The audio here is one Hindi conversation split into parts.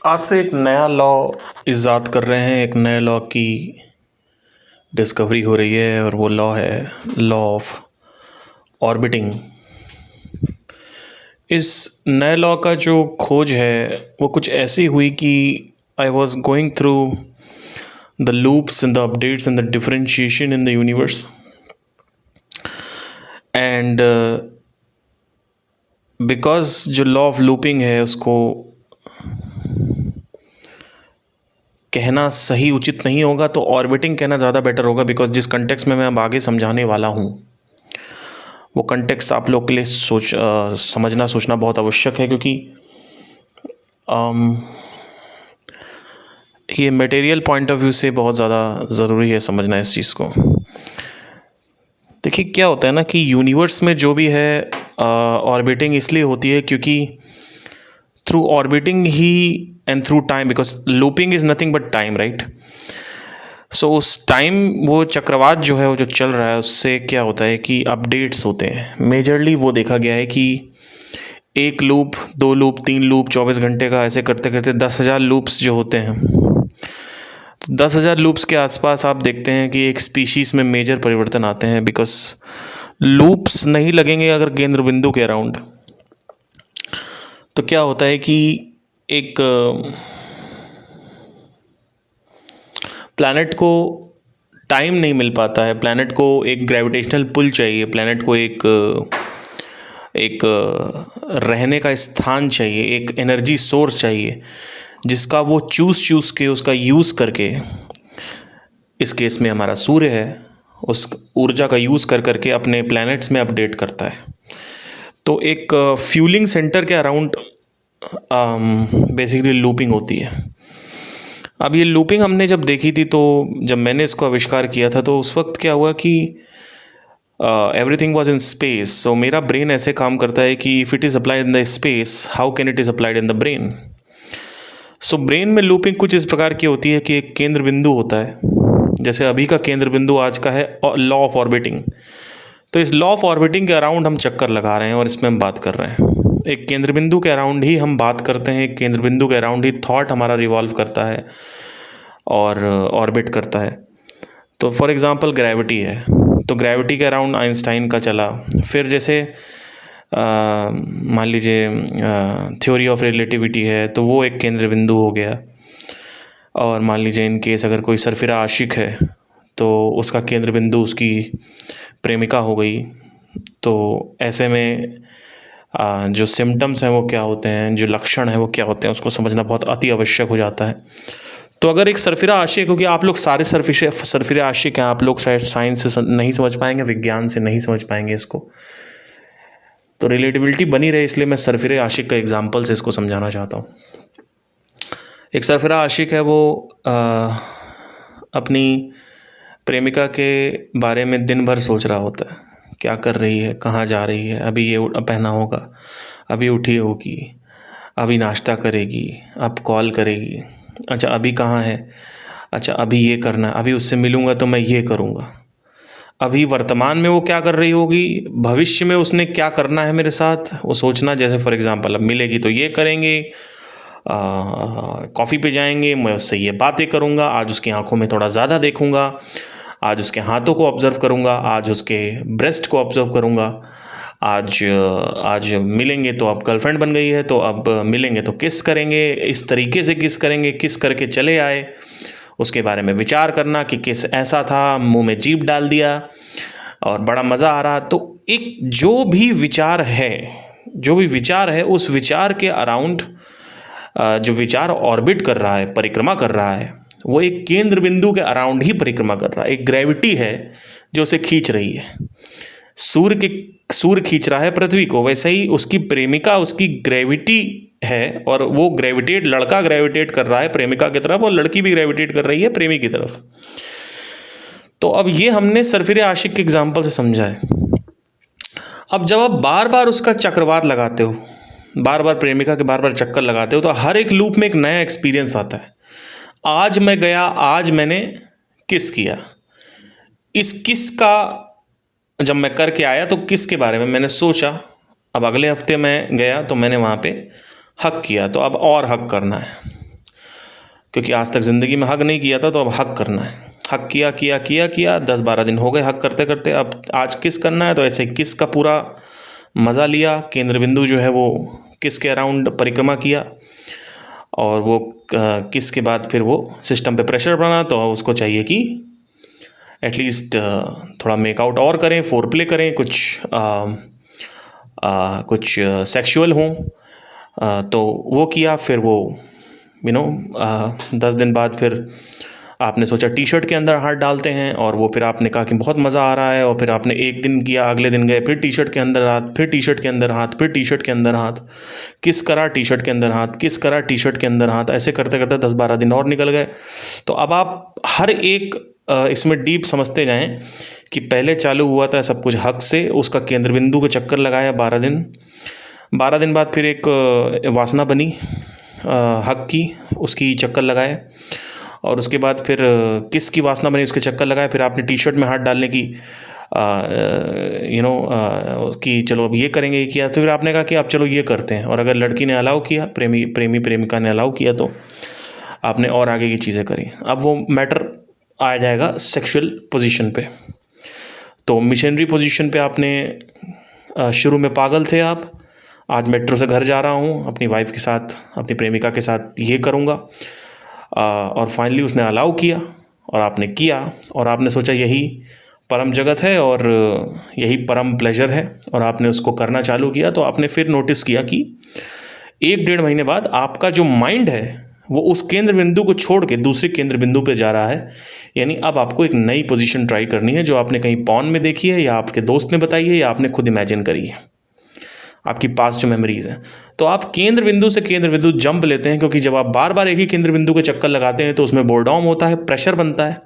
आज से एक नया लॉ इजाद कर रहे हैं। एक नए लॉ की डिस्कवरी हो रही है और वो लॉ है लॉ ऑफ ऑर्बिटिंग। इस नए लॉ का जो खोज है वो कुछ ऐसी हुई कि I was going through the loops and the updates and the differentiation in the universe and because जो लॉ ऑफ लूपिंग है उसको कहना सही उचित नहीं होगा, तो ऑर्बिटिंग कहना ज़्यादा बेटर होगा। बिकॉज जिस कंटेक्स्ट में मैं अब आगे समझाने वाला हूँ वो कंटेक्स्ट आप लोग के लिए समझना सोचना बहुत आवश्यक है, क्योंकि ये मटेरियल पॉइंट ऑफ व्यू से बहुत ज़्यादा ज़रूरी है समझना इस चीज़ को। देखिए क्या होता है ना कि यूनिवर्स में जो भी है ऑर्बिटिंग इसलिए होती है क्योंकि थ्रू ऑर्बिटिंग ही and through time, because looping is nothing but time, right. So उस टाइम वो चक्रवात जो है वो जो चल रहा है उससे क्या होता है कि अपडेट्स होते हैं। मेजरली वो देखा गया है कि एक लूप, दो लूप, तीन लूप, 24 घंटे का ऐसे करते करते 10,000 लूप्स जो होते हैं, तो 10,000 लूप्स के आसपास आप देखते हैं कि एक स्पीशीज़ में मेजर परिवर्तन आते हैं। बिकॉज लूप्स नहीं लगेंगे अगर केंद्र बिंदु के अराउंड, तो क्या होता है कि एक प्लैनेट को टाइम नहीं मिल पाता है, प्लैनेट को एक ग्रेविटेशनल पुल चाहिए, प्लैनेट को एक रहने का स्थान चाहिए, एक एनर्जी सोर्स चाहिए जिसका वो चूज़ के उसका यूज़ करके, इस केस में हमारा सूर्य है, उस ऊर्जा का यूज़ करके अपने प्लैनेट्स में अपडेट करता है। तो एक फ्यूलिंग सेंटर के अराउंड बेसिकली लूपिंग होती है। अब ये लूपिंग हमने जब देखी थी, तो जब मैंने इसको आविष्कार किया था तो उस वक्त क्या हुआ कि एवरीथिंग वाज इन स्पेस। सो मेरा ब्रेन ऐसे काम करता है कि if it is applied in the space, how can it is applied in the brain. So brain में लूपिंग कुछ इस प्रकार की होती है कि एक केंद्र बिंदु होता है, जैसे अभी का केंद्र बिंदु आज का है लॉ ऑफ ऑर्बिटिंग। तो इस लॉ ऑफ ऑर्बिटिंग के अराउंड हम चक्कर लगा रहे हैं और इसमें हम बात कर रहे हैं। एक केंद्र बिंदु के अराउंड ही हम बात करते हैं, एक केंद्र बिंदु के अराउंड ही थॉट हमारा रिवॉल्व करता है और ऑर्बिट करता है। तो फॉर एग्ज़ाम्पल ग्रेविटी है, तो ग्रेविटी के अराउंड आइंस्टाइन का चला। फिर जैसे मान लीजिए थ्योरी ऑफ रिलेटिविटी है, तो वो एक केंद्र बिंदु हो गया। और मान लीजिए इन केस अगर कोई सरफिरा आशिक है तो उसका केंद्र बिंदु उसकी प्रेमिका हो गई। तो ऐसे में जो सिम्टम्स हैं वो क्या होते हैं, जो लक्षण हैं वो क्या होते हैं, उसको समझना बहुत अति आवश्यक हो जाता है। तो अगर एक सरफिरा आशिक, क्योंकि आप लोग सारे सरफिरे आशिक हैं, आप लोग शायद साइंस से नहीं समझ पाएंगे, विज्ञान से नहीं समझ पाएंगे इसको, तो रिलेटिविटी बनी रहे इसलिए मैं सरफिरे आशिक का एग्जाम्पल से इसको समझाना चाहता हूँ। एक सरफिरा आशिक है, वो अपनी प्रेमिका के बारे में दिन भर सोच रहा होता है, क्या कर रही है, कहाँ जा रही है, अभी ये पहना होगा, अभी उठी होगी, अभी नाश्ता करेगी, अब कॉल करेगी, अच्छा अभी कहाँ है, अच्छा अभी ये करना, अभी उससे मिलूँगा तो मैं ये करूँगा। अभी वर्तमान में वो क्या कर रही होगी, भविष्य में उसने क्या करना है मेरे साथ वो सोचना। जैसे फॉर एग्ज़ाम्पल अब मिलेगी तो ये करेंगे, कॉफ़ी पे जाएंगे, मैं उससे ये बातें करूँगा, आज उसकी आंखों में थोड़ा ज़्यादा देखूँगा, आज उसके हाथों को ऑब्ज़र्व करूँगा, आज उसके ब्रेस्ट को ऑब्ज़र्व करूँगा, आज मिलेंगे तो अब गर्लफ्रेंड बन गई है तो अब मिलेंगे तो किस करेंगे, इस तरीके से किस करेंगे, किस करके चले आए, उसके बारे में विचार करना कि किस ऐसा था, मुंह में जीभ डाल दिया और बड़ा मज़ा आ रहा। तो एक जो भी विचार है उस विचार के अराउंड जो विचार ऑर्बिट कर रहा है, परिक्रमा कर रहा है, वो एक केंद्र बिंदु के अराउंड ही परिक्रमा कर रहा है। एक ग्रेविटी है जो उसे खींच रही है। सूर्य खींच रहा है पृथ्वी को, वैसे ही उसकी प्रेमिका उसकी ग्रेविटी है, और वो लड़का ग्रेविटेट कर रहा है प्रेमिका की तरफ और लड़की भी ग्रेविटेट कर रही है प्रेमी की तरफ। तो अब ये हमने सरफिरे आशिक के एग्जाम्पल से समझा है। अब जब आप बार बार उसका चक्रवात लगाते हो, बार बार प्रेमिका के बार बार चक्कर लगाते हो, तो हर एक लूप में एक नया एक्सपीरियंस आता है। आज मैं गया, आज मैंने किस किया, इस किस का जब मैं करके आया तो किस के बारे में मैंने सोचा। अब अगले हफ्ते मैं गया तो मैंने वहाँ पे हक किया, तो अब और हक करना है। क्योंकि आज तक ज़िंदगी में हग नहीं किया था, तो अब हग करना है। हग किया किया किया किया 10-12 दिन हो गए हग करते करते। अब आज किस करना है, तो ऐसे किस का पूरा मज़ा लिया। केंद्र बिंदु जो है वो किस के अराउंड परिक्रमा किया, और वो किस के बाद फिर वो सिस्टम पे प्रेशर बना, तो उसको चाहिए कि एटलीस्ट थोड़ा मेकआउट और करें, फोर प्ले करें, कुछ सेक्सुअल हों। तो वो किया। फिर वो 10 दिन बाद फिर आपने सोचा टी शर्ट के अंदर हाथ डालते हैं, और वो फिर आपने कहा कि बहुत मज़ा आ रहा है, और फिर आपने एक दिन किया, अगले दिन गए फिर टी शर्ट के अंदर हाथ, फिर टी शर्ट के अंदर हाथ, फिर टी शर्ट के अंदर हाथ, किस करा टी शर्ट के अंदर हाथ, किस करा टी शर्ट के अंदर हाथ, ऐसे करते करते 10-12 दिन और निकल गए। तो अब आप हर एक इसमें डीप समझते जाएं कि पहले चालू हुआ था सब कुछ हक से, उसका केंद्र बिंदु को चक्कर लगाया 12 दिन बाद फिर एक वासना बनी हक की, उसकी चक्कर लगाए, और उसके बाद फिर किस की वासना बनी, उसके चक्कर लगाए। फिर आपने टी शर्ट में हाथ डालने की कि चलो अब ये करेंगे, ये किया, तो फिर आपने कहा कि अब चलो ये करते हैं। और अगर लड़की ने अलाउ किया, प्रेमिका ने अलाउ किया, तो आपने और आगे की चीज़ें करी। अब वो मैटर आ जाएगा सेक्सुअल पोजीशन पे। तो मिशनरी पोजीशन पे आपने शुरू में पागल थे आप, आज मेट्रो से घर जा रहा हूँ अपनी वाइफ के साथ, अपनी प्रेमिका के साथ ये करूँगा, और फाइनली उसने अलाउ किया और आपने किया, और आपने सोचा यही परम जगत है और यही परम प्लेजर है, और आपने उसको करना चालू किया। तो आपने फिर नोटिस किया कि 1-1.5 महीने बाद आपका जो माइंड है वो उस केंद्र बिंदु को छोड़ के दूसरे केंद्र बिंदु पे जा रहा है। यानी अब आपको एक नई पोजीशन ट्राई करनी है, जो आपने कहीं पॉन में देखी है, या आपके दोस्त ने बताई है, या आपने खुद इमेजिन करी है, आपकी पास जो मेमोरीज हैं। तो आप केंद्र बिंदु से केंद्र बिंदु जंप लेते हैं, क्योंकि जब आप बार बार एक ही केंद्र बिंदु के चक्कर लगाते हैं तो उसमें बोरडॉम होता है, प्रेशर बनता है।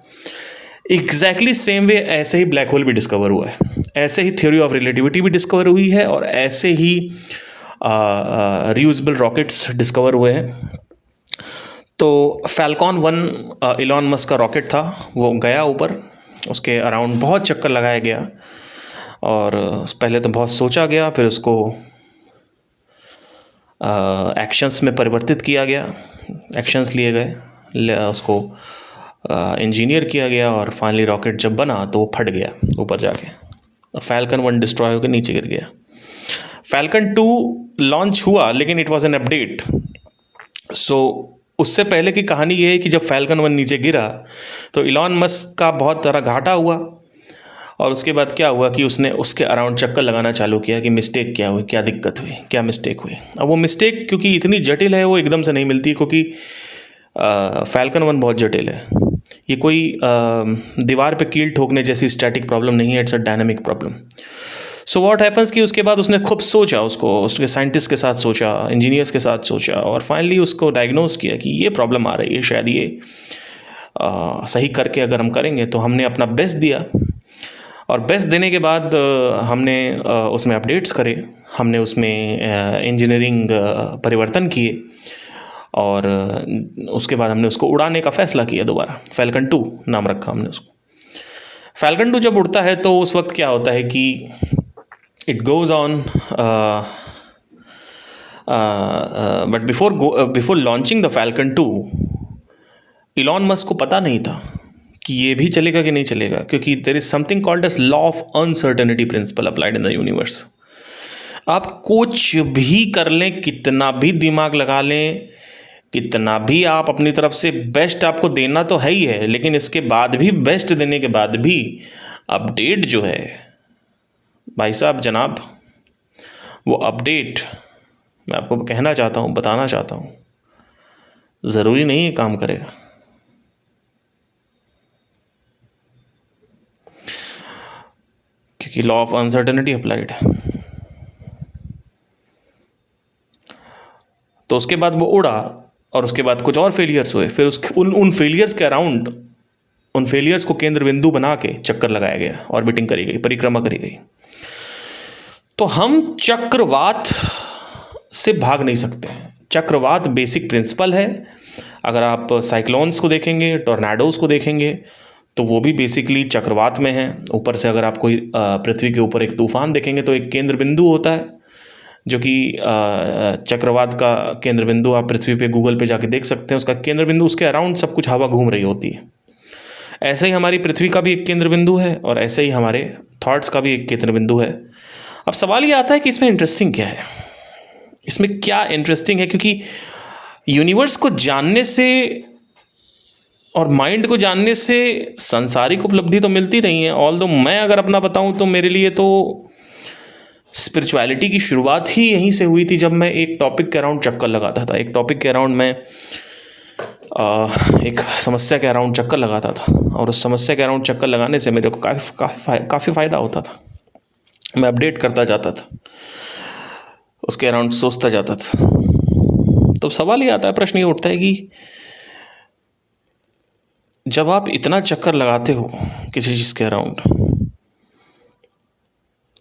एग्जैक्टली सेम वे ऐसे ही ब्लैक होल भी डिस्कवर हुआ है, ऐसे ही थ्योरी ऑफ रिलेटिविटी भी डिस्कवर हुई है, और ऐसे ही रियूजेबल रॉकेट्स डिस्कवर हुए हैं। तो फैल्कॉन 1 इलॉन मस्क का रॉकेट था, वो गया ऊपर, उसके अराउंड बहुत चक्कर लगाया गया, और पहले तो बहुत सोचा गया, फिर उसको एक्शंस में परिवर्तित किया गया, एक्शंस लिए गए, उसको इंजीनियर किया गया, और फाइनली रॉकेट जब बना तो वो फट गया ऊपर जाके, और फैल्कन 1 डिस्ट्रॉय होकर नीचे गिर गया। फैल्कन 2 लॉन्च हुआ, लेकिन इट वाज एन अपडेट। सो उससे पहले की कहानी ये है कि जब फैल्कन 1 नीचे गिरा तो इलॉन मस्क का बहुत तरह घाटा हुआ, और उसके बाद क्या हुआ कि उसने उसके अराउंड चक्कर लगाना चालू किया कि मिस्टेक क्या हुई, क्या दिक्कत हुई, क्या मिस्टेक हुई। अब वो मिस्टेक क्योंकि इतनी जटिल है, वो एकदम से नहीं मिलती, क्योंकि फैल्कन 1 बहुत जटिल है। ये कोई दीवार पे कील ठोकने जैसी स्टैटिक प्रॉब्लम नहीं है, it's a dynamic problem. So what happens कि उसके बाद उसने खूब सोचा, उसके साइंटिस्ट के साथ सोचा, इंजीनियर्स के साथ सोचा, और फाइनली उसको डायग्नोज किया कि ये प्रॉब्लम आ रही है, शायद ये सही करके अगर हम करेंगे। तो हमने अपना बेस्ट दिया, और बेस्ट देने के बाद हमने उसमें अपडेट्स करे, हमने उसमें इंजीनियरिंग परिवर्तन किए, और उसके बाद हमने उसको उड़ाने का फ़ैसला किया दोबारा। फैल्कन 2 नाम रखा हमने उसको। फैल्कन 2 जब उड़ता है तो उस वक्त क्या होता है कि it goes on, but before launching the falcon 2 Elon Musk को पता नहीं था कि ये भी चलेगा कि नहीं चलेगा, क्योंकि there is something called as law of uncertainty principle applied in the universe. आप कुछ भी कर लें, कितना भी दिमाग लगा लें, कितना भी आप अपनी तरफ से बेस्ट आपको देना तो है ही है, लेकिन इसके बाद भी, बेस्ट देने के बाद भी अपडेट जो है भाई साहब जनाब, वो अपडेट मैं आपको कहना चाहता हूँ, बताना चाहता हूँ, ज़रूरी नहीं है काम करेगा। क्योंकि लॉ ऑफ अनसर्टेनिटी अप्लाइड है। तो उसके बाद वो उड़ा, और उसके बाद कुछ और फेलियर्स हुए, फिर उन फेलियर्स के अराउंड, उन फेलियर्स को केंद्र बिंदु बना के चक्कर लगाया गया, ऑर्बिटिंग करी गई, परिक्रमा करी गई। तो हम चक्रवात से भाग नहीं सकते हैं। चक्रवात बेसिक प्रिंसिपल है। अगर आप साइक्लोन्स को देखेंगे, टॉर्नाडोज़ को देखेंगे, तो वो भी बेसिकली चक्रवात में हैं। ऊपर से अगर आप कोई पृथ्वी के ऊपर एक तूफान देखेंगे तो एक केंद्र बिंदु होता है जो कि चक्रवात का केंद्र बिंदु, आप पृथ्वी पे गूगल पे जाके देख सकते हैं, उसका केंद्र बिंदु, उसके अराउंड सब कुछ हवा घूम रही होती है। ऐसे ही हमारी पृथ्वी का भी एक केंद्र बिंदु है और ऐसे ही हमारे थॉट्स का भी एक केंद्र बिंदु है। अब सवाल ये आता है कि इसमें इंटरेस्टिंग क्या है, इसमें क्या इंटरेस्टिंग है, क्योंकि यूनिवर्स को जानने से और माइंड को जानने से सांसारिक उपलब्धि तो मिलती नहीं है। ऑल्दो मैं अगर अपना बताऊं तो मेरे लिए तो स्पिरिचुअलिटी की शुरुआत ही यहीं से हुई थी, जब मैं एक टॉपिक के अराउंड चक्कर लगाता था। एक टॉपिक के अराउंड मैं एक समस्या के अराउंड चक्कर लगाता था, और उस समस्या के अराउंड चक्कर लगाने से मेरे को काफ़ी फ़ायदा होता था। मैं अपडेट करता जाता था, उसके अराउंड सोचता जाता था। तो सवाल ये आता है, प्रश्न ये उठता है कि जब आप इतना चक्कर लगाते हो किसी चीज़ के अराउंड,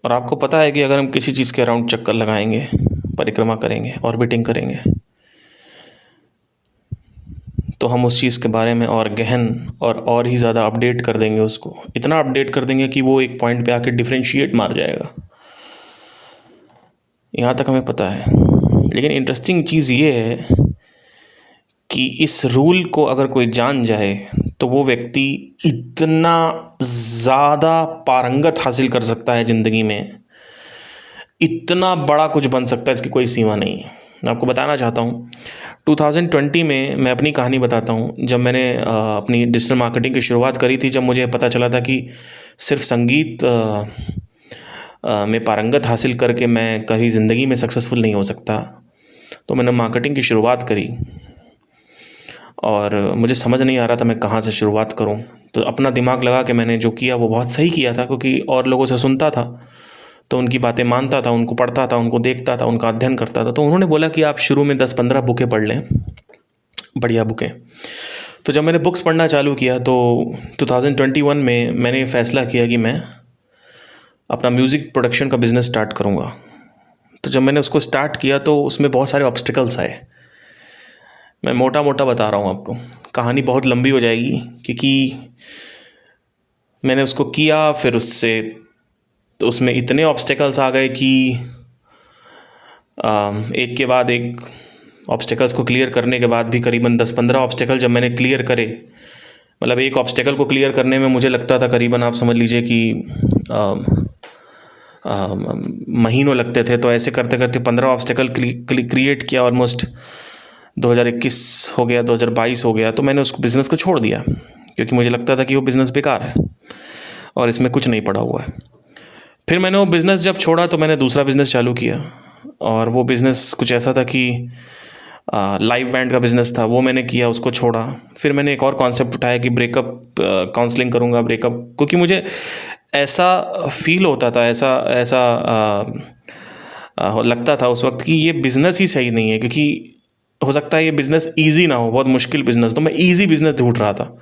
और आपको पता है कि अगर हम किसी चीज़ के अराउंड चक्कर लगाएंगे, परिक्रमा करेंगे, ऑर्बिटिंग करेंगे, तो हम उस चीज़ के बारे में और गहन और ही ज़्यादा अपडेट कर देंगे, उसको इतना अपडेट कर देंगे कि वो एक पॉइंट पे आके डिफरेंशिएट मार जाएगा। यहाँ तक हमें पता है। लेकिन इंटरेस्टिंग चीज़ ये है कि इस रूल को अगर कोई जान जाए तो वो व्यक्ति इतना ज़्यादा पारंगत हासिल कर सकता है ज़िंदगी में, इतना बड़ा कुछ बन सकता है, इसकी कोई सीमा नहीं है। मैं आपको बताना चाहता हूँ, 2020 में मैं अपनी कहानी बताता हूँ। जब मैंने अपनी डिजिटल मार्केटिंग की शुरुआत करी थी, जब मुझे पता चला था कि सिर्फ संगीत में पारंगत हासिल करके मैं कभी ज़िंदगी में सक्सेसफुल नहीं हो सकता, तो मैंने मार्केटिंग की शुरुआत करी और मुझे समझ नहीं आ रहा था मैं कहाँ से शुरुआत करूँ। तो अपना दिमाग लगा के मैंने जो किया वो बहुत सही किया था, क्योंकि और लोगों से सुनता था तो उनकी बातें मानता था, उनको पढ़ता था, उनको देखता था, उनका अध्ययन करता था। तो उन्होंने बोला कि आप शुरू में 10-15 बुकें पढ़ लें, बढ़िया बुकें। तो जब मैंने बुक्स पढ़ना चालू किया तो 2021 में मैंने फ़ैसला किया कि मैं अपना म्यूज़िक प्रोडक्शन का बिज़नेस स्टार्ट करूँगा। तो जब मैंने उसको स्टार्ट किया तो उसमें बहुत सारे ऑब्स्टिकल्स आए। मैं मोटा मोटा बता रहा हूँ आपको, कहानी बहुत लंबी हो जाएगी, क्योंकि मैंने उसको किया, फिर उससे तो उसमें इतने ऑब्स्टिकल्स आ गए कि एक के बाद एक ऑब्स्टिकल्स को क्लियर करने के बाद भी करीबन 10-15 ऑब्स्टिकल जब मैंने क्लियर करे, मतलब एक ऑब्स्टिकल को क्लियर करने में मुझे लगता था करीबन, आप समझ लीजिए कि महीनों लगते थे। तो ऐसे करते करते 15 ऑब्स्टिकल क्रिएट किया, ऑलमोस्ट 2021 हो गया, 2022 हो गया। तो मैंने उस बिज़नेस को छोड़ दिया, क्योंकि मुझे लगता था कि वो बिज़नेस बेकार है और इसमें कुछ नहीं पड़ा हुआ है। फिर मैंने वो बिज़नेस जब छोड़ा तो मैंने दूसरा बिज़नेस चालू किया, और वो बिज़नेस कुछ ऐसा था कि लाइव बैंड का बिज़नेस था, वो मैंने किया, उसको छोड़ा। फिर मैंने एक और कॉन्सेप्ट उठाया कि ब्रेकअप काउंसलिंग करूँगा, ब्रेकअप, क्योंकि मुझे ऐसा फील होता था, लगता था उस वक्त कि ये बिज़नेस ही सही नहीं है, क्योंकि हो सकता है ये बिज़नेस ईजी ना हो, बहुत मुश्किल बिज़नेस। तो मैं ईजी बिज़नेस ढूंढ रहा था,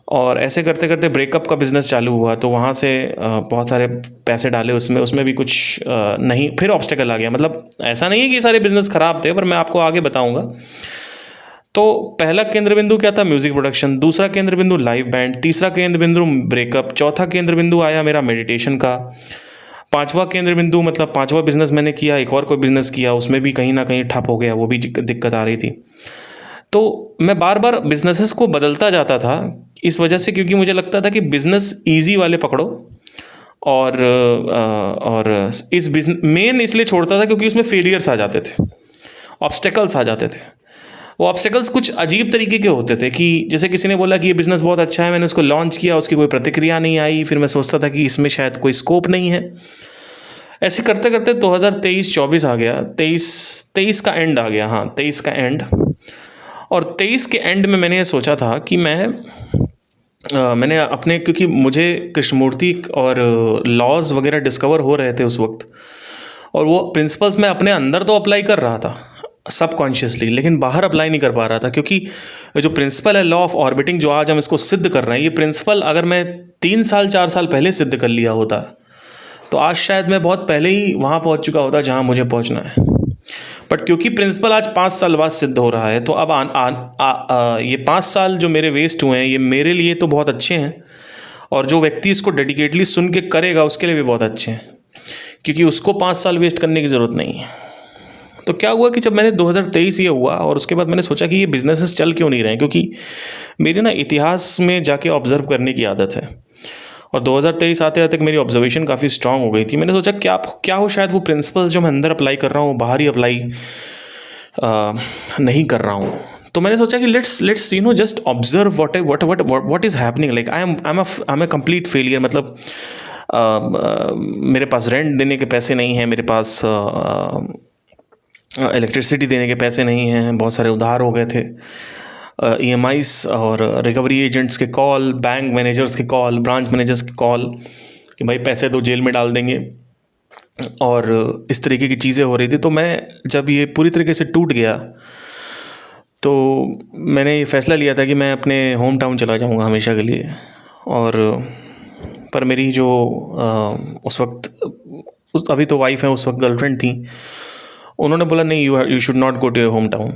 और ऐसे करते करते ब्रेकअप का बिज़नेस चालू हुआ। तो वहाँ से बहुत सारे पैसे डाले उसमें भी कुछ नहीं, फिर ऑब्स्टेकल आ गया। मतलब ऐसा नहीं है कि ये सारे बिज़नेस ख़राब थे, पर मैं आपको आगे बताऊँगा। तो पहला केंद्र बिंदु क्या था? Music production. दूसरा केंद्र बिंदु लाइव बैंड। तीसरा केंद्र बिंदु ब्रेकअप। चौथा केंद्र बिंदु आया मेरा मेडिटेशन का। पांचवा केंद्र बिंदु, मतलब पांचवा बिज़नेस मैंने किया, एक और कोई बिज़नेस किया, उसमें भी कहीं ना कहीं ठप हो गया, वो भी दिक्कत आ रही थी। तो मैं बार बार बिजनेसेस को बदलता जाता था इस वजह से, क्योंकि मुझे लगता था कि बिज़नेस ईजी वाले पकड़ो, और इस बिजनेस मेन इसलिए छोड़ता था क्योंकि उसमें फेलियर्स आ जाते थे, ऑब्स्टेकल्स आ जाते थे। वो ऑब्स्टेकल्स कुछ अजीब तरीके के होते थे, कि जैसे किसी ने बोला कि ये बिज़नेस बहुत अच्छा है, मैंने उसको लॉन्च किया, उसकी कोई प्रतिक्रिया नहीं आई, फिर मैं सोचता था कि इसमें शायद कोई स्कोप नहीं है। ऐसे करते करते 2023-24 आ गया, 23 का एंड आ गया, हाँ 23 का एंड। और 23 के एंड में मैंने ये सोचा था कि मैंने अपने, क्योंकि मुझे कृष्णमूर्ति और लॉज वगैरह डिस्कवर हो रहे थे उस वक्त, और वो प्रिंसिपल्स मैं अपने अंदर तो अप्लाई कर रहा था सबकॉन्शियसली, लेकिन बाहर अप्लाई नहीं कर पा रहा था, क्योंकि जो प्रिंसिपल है लॉ ऑफ ऑर्बिटिंग, जो आज हम इसको सिद्ध कर रहे हैं, ये प्रिंसिपल अगर मैं 3 साल 4 साल पहले सिद्ध कर लिया होता तो आज शायद मैं बहुत पहले ही वहाँ पहुँच चुका होता जहाँ मुझे पहुँचना है। बट क्योंकि प्रिंसिपल आज 5 साल बाद सिद्ध हो रहा है, तो अब ये 5 साल जो मेरे वेस्ट हुए हैं, ये मेरे लिए तो बहुत अच्छे हैं, और जो व्यक्ति इसको डेडिकेटली सुन के करेगा उसके लिए भी बहुत अच्छे हैं। क्योंकि उसको 5 साल वेस्ट करने की ज़रूरत नहीं है। तो क्या हुआ कि जब मैंने 2023 ये हुआ और उसके बाद मैंने सोचा कि ये बिजनेसेस चल क्यों नहीं रहे हैं, क्योंकि मेरी ना इतिहास में जाके ऑब्जर्व करने की आदत है। और 2023 आते आते तक मेरी ऑब्जर्वेशन काफ़ी स्ट्रांग हो गई थी। मैंने सोचा क्या क्या हो, शायद वो प्रिंसिपल्स जो मैं अंदर अप्लाई कर रहा हूँ बाहर ही अप्लाई नहीं कर रहा हूँ। तो मैंने सोचा कि let's just observe what is happening. Like I am a complete failure. मतलब मेरे पास रेंट देने के पैसे नहीं हैं, मेरे पास इलेक्ट्रिसिटी देने के पैसे नहीं हैं, बहुत सारे उधार हो गए थे, EMIs और रिकवरी एजेंट्स के कॉल, बैंक मैनेजर्स के कॉल, ब्रांच मैनेजर्स के कॉल कि भाई पैसे दो जेल में डाल देंगे, और इस तरीके की चीज़ें हो रही थी। तो मैं जब ये पूरी तरीके से टूट गया तो मैंने ये फ़ैसला लिया था कि मैं अपने होम टाउन चला जाऊँगा हमेशा के लिए। और पर मेरी जो उस वक्त अभी तो वाइफ है, उस वक्त गर्लफ्रेंड थी, उन्होंने बोला नहीं, you should not go to your home town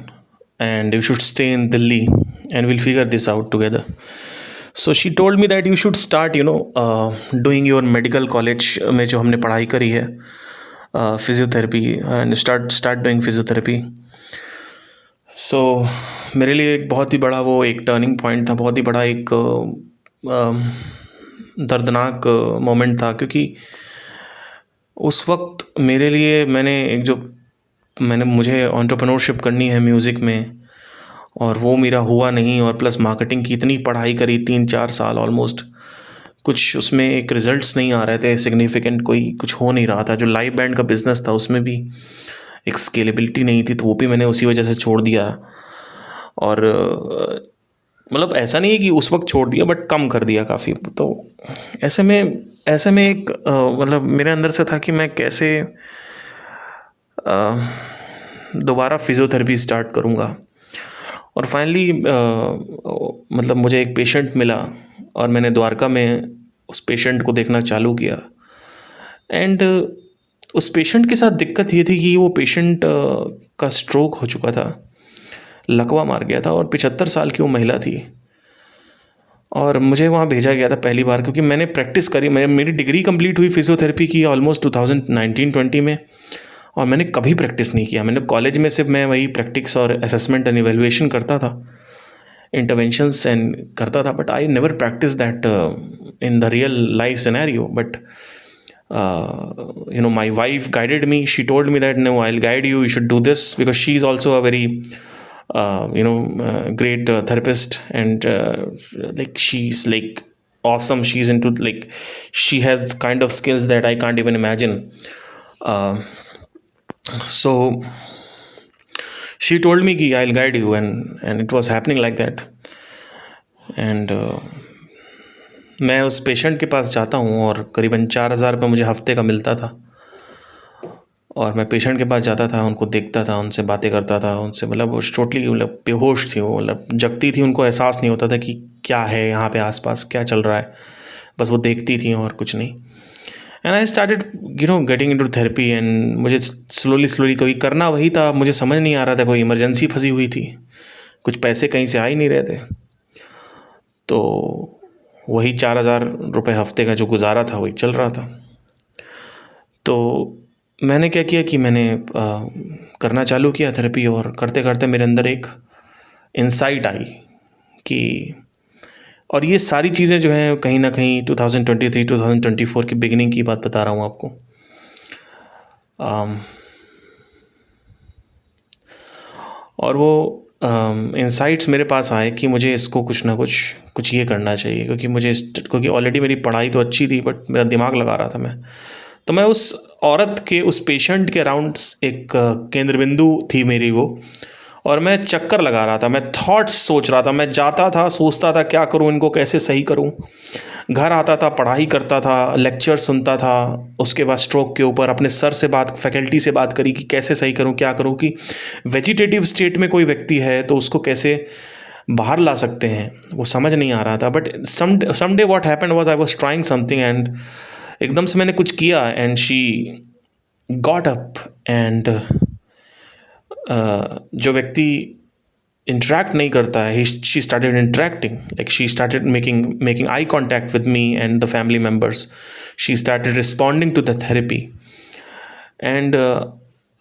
and you should stay in Delhi and will figure this out together. So she told me that you should start doing your medical college में जो हमने पढ़ाई करी है physiotherapy, and start doing physiotherapy. So मेरे लिए एक बहुत ही बड़ा वो एक टर्निंग पॉइंट था, बहुत ही बड़ा एक दर्दनाक मोमेंट था, क्योंकि उस वक्त मेरे लिए मुझे एंटरप्रेन्योरशिप करनी है म्यूज़िक में, और वो मेरा हुआ नहीं। और प्लस मार्केटिंग की इतनी पढ़ाई करी 3-4 साल ऑलमोस्ट, कुछ उसमें एक रिजल्ट्स नहीं आ रहे थे सिग्निफिकेंट, कोई कुछ हो नहीं रहा था। जो लाइव बैंड का बिज़नेस था उसमें भी एक स्केलेबिलिटी नहीं थी, तो वो भी मैंने उसी वजह से छोड़ दिया। और मतलब ऐसा नहीं है कि उस वक्त छोड़ दिया, बट कम कर दिया काफ़ी। तो ऐसे में एक मतलब मेरे अंदर से था कि मैं कैसे दोबारा फिज़ियोथेरेपी स्टार्ट करूँगा। और फाइनली मतलब मुझे एक पेशेंट मिला और मैंने द्वारका में उस पेशेंट को देखना चालू किया। एंड उस पेशेंट के साथ दिक्कत ये थी कि वो पेशेंट का स्ट्रोक हो चुका था, लकवा मार गया था, और 75 साल की वो महिला थी। और मुझे वहाँ भेजा गया था पहली बार, क्योंकि मैंने प्रैक्टिस करी। मेरी डिग्री कंप्लीट हुई फिज़ियोथेरेपी की ऑलमोस्ट 2019-20 में, और मैंने कभी प्रैक्टिस नहीं किया। मैंने कॉलेज में सिर्फ मैं वही प्रैक्टिस और असेसमेंट एंड इवेल्युएशन करता था, इंटरवेंशंस एंड करता था, but I never practice that in the real life scenario. But my wife guided me. She told me that no, I'll guide you, you should do this, because she's also a very great therapist, and like she's like awesome. She's into, like, she has kind of skills that I can't even imagine. So she told me कि I'll guide you, and it was happening like that. And मैं उस पेशेंट के पास जाता हूँ और करीबन 4,000 रुपये मुझे हफ्ते का मिलता था। और मैं पेशेंट के पास जाता था, उनको देखता था, उनसे बातें करता था, उनसे मतलब वो टोटली मतलब बेहोश थी, वो मतलब जगती थी, उनको एहसास नहीं होता था कि क्या है यहाँ पे आसपास, क्या चल रहा है, बस वो देखती थी और कुछ नहीं। And I started getting into therapy, and मुझे स्लोली कोई करना वही था, मुझे समझ नहीं आ रहा था, कोई इमरजेंसी फंसी हुई थी, कुछ पैसे कहीं से आ ही नहीं रहे थे। तो वही 4,000 रुपये हफ्ते का जो गुजारा था वही चल रहा था। तो मैंने क्या किया कि मैंने करना चालू किया थेरेपी, और करते करते मेरे अंदर एक इंसाइट आई कि, और ये सारी चीज़ें जो हैं कहीं ना कहीं 2023-2024 की बिगिनिंग की बात बता रहा हूँ आपको। और वो इंसाइट्स मेरे पास आए कि मुझे इसको कुछ ना कुछ ये करना चाहिए, क्योंकि ऑलरेडी मेरी पढ़ाई तो अच्छी थी, बट मेरा दिमाग लगा रहा था मैं। तो मैं उस औरत के, उस पेशेंट के अराउंड एक केंद्र बिंदु थी मेरी वो, और मैं चक्कर लगा रहा था, मैं थॉट्स सोच रहा था, मैं जाता था, सोचता था क्या करूं, इनको कैसे सही करूं, घर आता था, पढ़ाई करता था, लेक्चर सुनता था, उसके बाद स्ट्रोक के ऊपर अपने सर से फैकल्टी से बात करी कि कैसे सही करूं, क्या करूं, कि वेजिटेटिव स्टेट में कोई व्यक्ति है तो उसको कैसे बाहर ला सकते हैं, वो समझ नहीं आ रहा था। But someday what happened was I was trying something, and एकदम से मैंने कुछ किया, and she got up, and जो व्यक्ति इंटरेक्ट नहीं करता है, she started interacting, like she started making eye contact with me and the family members, she started responding to the therapy. and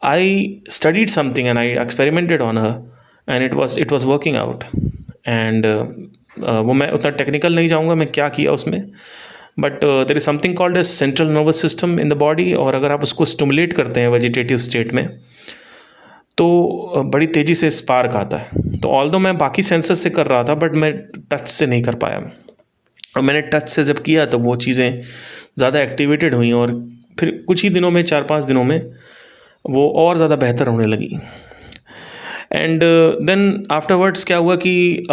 I studied something and I experimented on her and it was working out. and वो मैं उतना टेक्निकल नहीं जाऊँगा मैं क्या किया उसमें, but there is something called as central nervous system in the body, और अगर आप उसको स्टिमुलेट करते हैं वेजिटेटिव स्टेट में तो बड़ी तेज़ी से स्पार्क आता है। तो ऑल्दो मैं बाकी सेंसस से कर रहा था बट मैं टच से नहीं कर पाया, और मैंने टच से जब किया तो वो चीज़ें ज़्यादा एक्टिवेटेड हुई और फिर कुछ ही दिनों में 4-5 दिनों में वो और ज़्यादा बेहतर होने लगी। एंड देन आफ्टरवर्ड्स क्या हुआ कि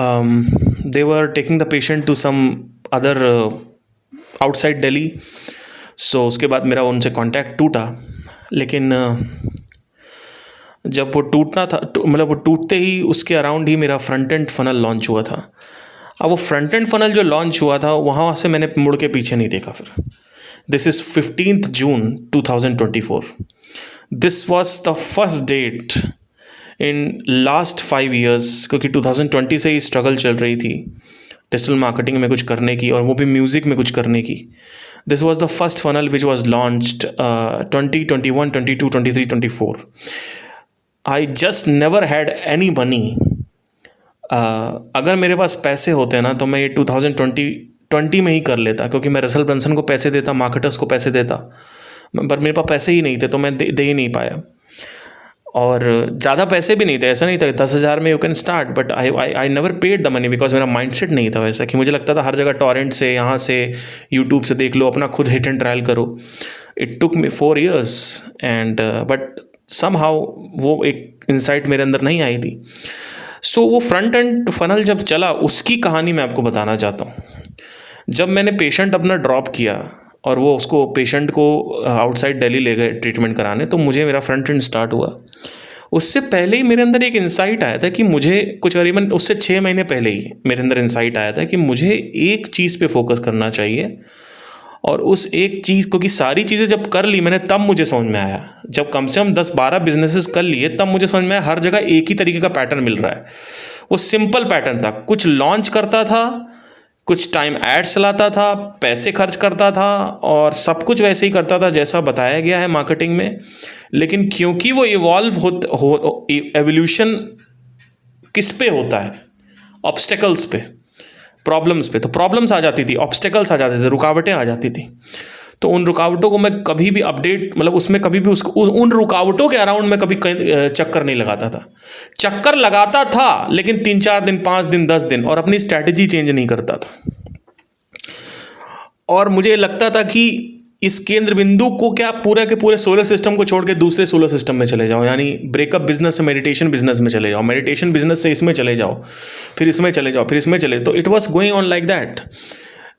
they were taking the patient to some other outside Delhi. So उसके बाद मेरा उनसे कांटेक्ट टूटा, लेकिन जब वो टूटना था मतलब वो टूटते ही उसके अराउंड ही मेरा फ्रंट एंड फनल लॉन्च हुआ था। अब वो फ्रंट एंड फनल जो लॉन्च हुआ था वहाँ से मैंने मुड़ के पीछे नहीं देखा फिर। This is 15th June 2024। This was the first date in last 5 years, क्योंकि 2020 से ही स्ट्रगल चल रही थी डिजिटल मार्केटिंग में कुछ करने की, और वो भी म्यूज़िक में कुछ करने की। This was the first funnel which was launched 2021, 22, 23, 24। I just never had any money. अगर मेरे पास पैसे होते ना तो मैं ये 2020 में ही कर लेता, क्योंकि मैं रसल ब्रंसन को पैसे देता, मार्केटर्स को पैसे देता, पर मेरे पास पैसे ही नहीं थे तो मैं दे ही नहीं पाया। और ज़्यादा पैसे भी नहीं थे, ऐसा नहीं था 10,000 में you can start, but I never paid the money because मेरा माइंडसेट नहीं था वैसा कि मुझे लगता था हर जगह टॉरेंट से, यहाँ से, यूट्यूब से देख लो, अपना खुद हिट एंड ट्रायल करो। It took me 4 years and but somehow वो एक इंसाइट मेरे अंदर नहीं आई थी। सो वो फ्रंट एंड फनल जब चला उसकी कहानी मैं आपको बताना चाहता हूँ। जब मैंने पेशेंट अपना ड्रॉप किया और वो उसको पेशेंट को आउटसाइड दिल्ली ले गए ट्रीटमेंट कराने, तो मुझे मेरा फ्रंट एंड स्टार्ट हुआ। उससे पहले ही मेरे अंदर एक इंसाइट आया था कि मुझे कुछ करीबन उससे 6 महीने पहले ही मेरे अंदर इंसाइट आया था कि मुझे एक चीज़ पे फोकस करना चाहिए, और उस एक चीज़, क्योंकि सारी चीज़ें जब कर ली मैंने तब मुझे समझ में आया, जब कम से कम 10-12 बिजनेसेस कर लिए तब मुझे समझ में आया हर जगह एक ही तरीके का पैटर्न मिल रहा है। वो सिंपल पैटर्न था, कुछ लॉन्च करता था, कुछ टाइम एड्स चलाता था, पैसे खर्च करता था, और सब कुछ वैसे ही करता था जैसा बताया गया है मार्केटिंग में। लेकिन क्योंकि वो एवोल्यूशन किस पे होता है, ऑब्स्टेकल्स पे, प्रॉब्लम्स पे, तो प्रॉब्लम्स आ जाती थी, ऑब्स्टेकल्स आ जाते थे, रुकावटें आ जाती थी। तो उन रुकावटों को मैं कभी भी अपडेट मतलब उसमें कभी भी उसको उन रुकावटों के अराउंड मैं कभी चक्कर नहीं लगाता था। चक्कर लगाता था लेकिन 3-4 दिन, 5 दिन, 10 दिन, और अपनी स्ट्रैटेजी चेंज नहीं करता था। और मुझे लगता था कि इस केंद्र बिंदु को क्या पूरे के पूरे सोलर सिस्टम को छोड़ के दूसरे सोलर सिस्टम में चले जाओ, यानी ब्रेकअप बिजनेस से मेडिटेशन बिजनेस में चले जाओ, मेडिटेशन बिजनेस से इसमें चले जाओ, फिर इसमें चले जाओ, फिर इसमें चले। तो it was going on like that.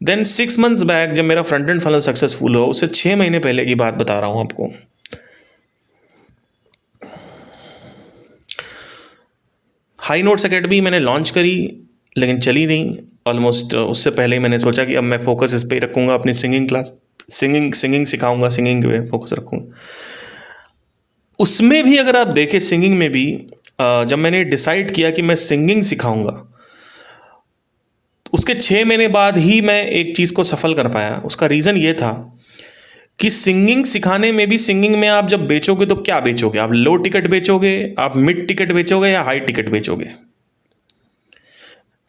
Then 6 months back जब मेरा फ्रंट एंड फनल सक्सेसफुल हो, उससे 6 महीने पहले की बात बता रहा हूँ आपको। हाई नोट्स एकेडमी मैंने लॉन्च करी लेकिन चली नहीं ऑलमोस्ट। उससे पहले ही मैंने सोचा कि अब मैं फोकस इस पर ही रखूँगा, अपनी सिंगिंग क्लास, सिंगिंग सिखाऊंगा, सिंगिंग पे फोकस रखूँगा। उसमें भी अगर आप देखें, सिंगिंग में भी जब मैंने डिसाइड किया कि मैं सिंगिंग सिखाऊंगा, उसके 6 महीने बाद ही मैं एक चीज़ को सफल कर पाया। उसका रीज़न ये था कि सिंगिंग सिखाने में भी, सिंगिंग में आप जब बेचोगे तो क्या बेचोगे? आप लो टिकट बेचोगे, आप मिड टिकट बेचोगे, या हाई टिकट बेचोगे?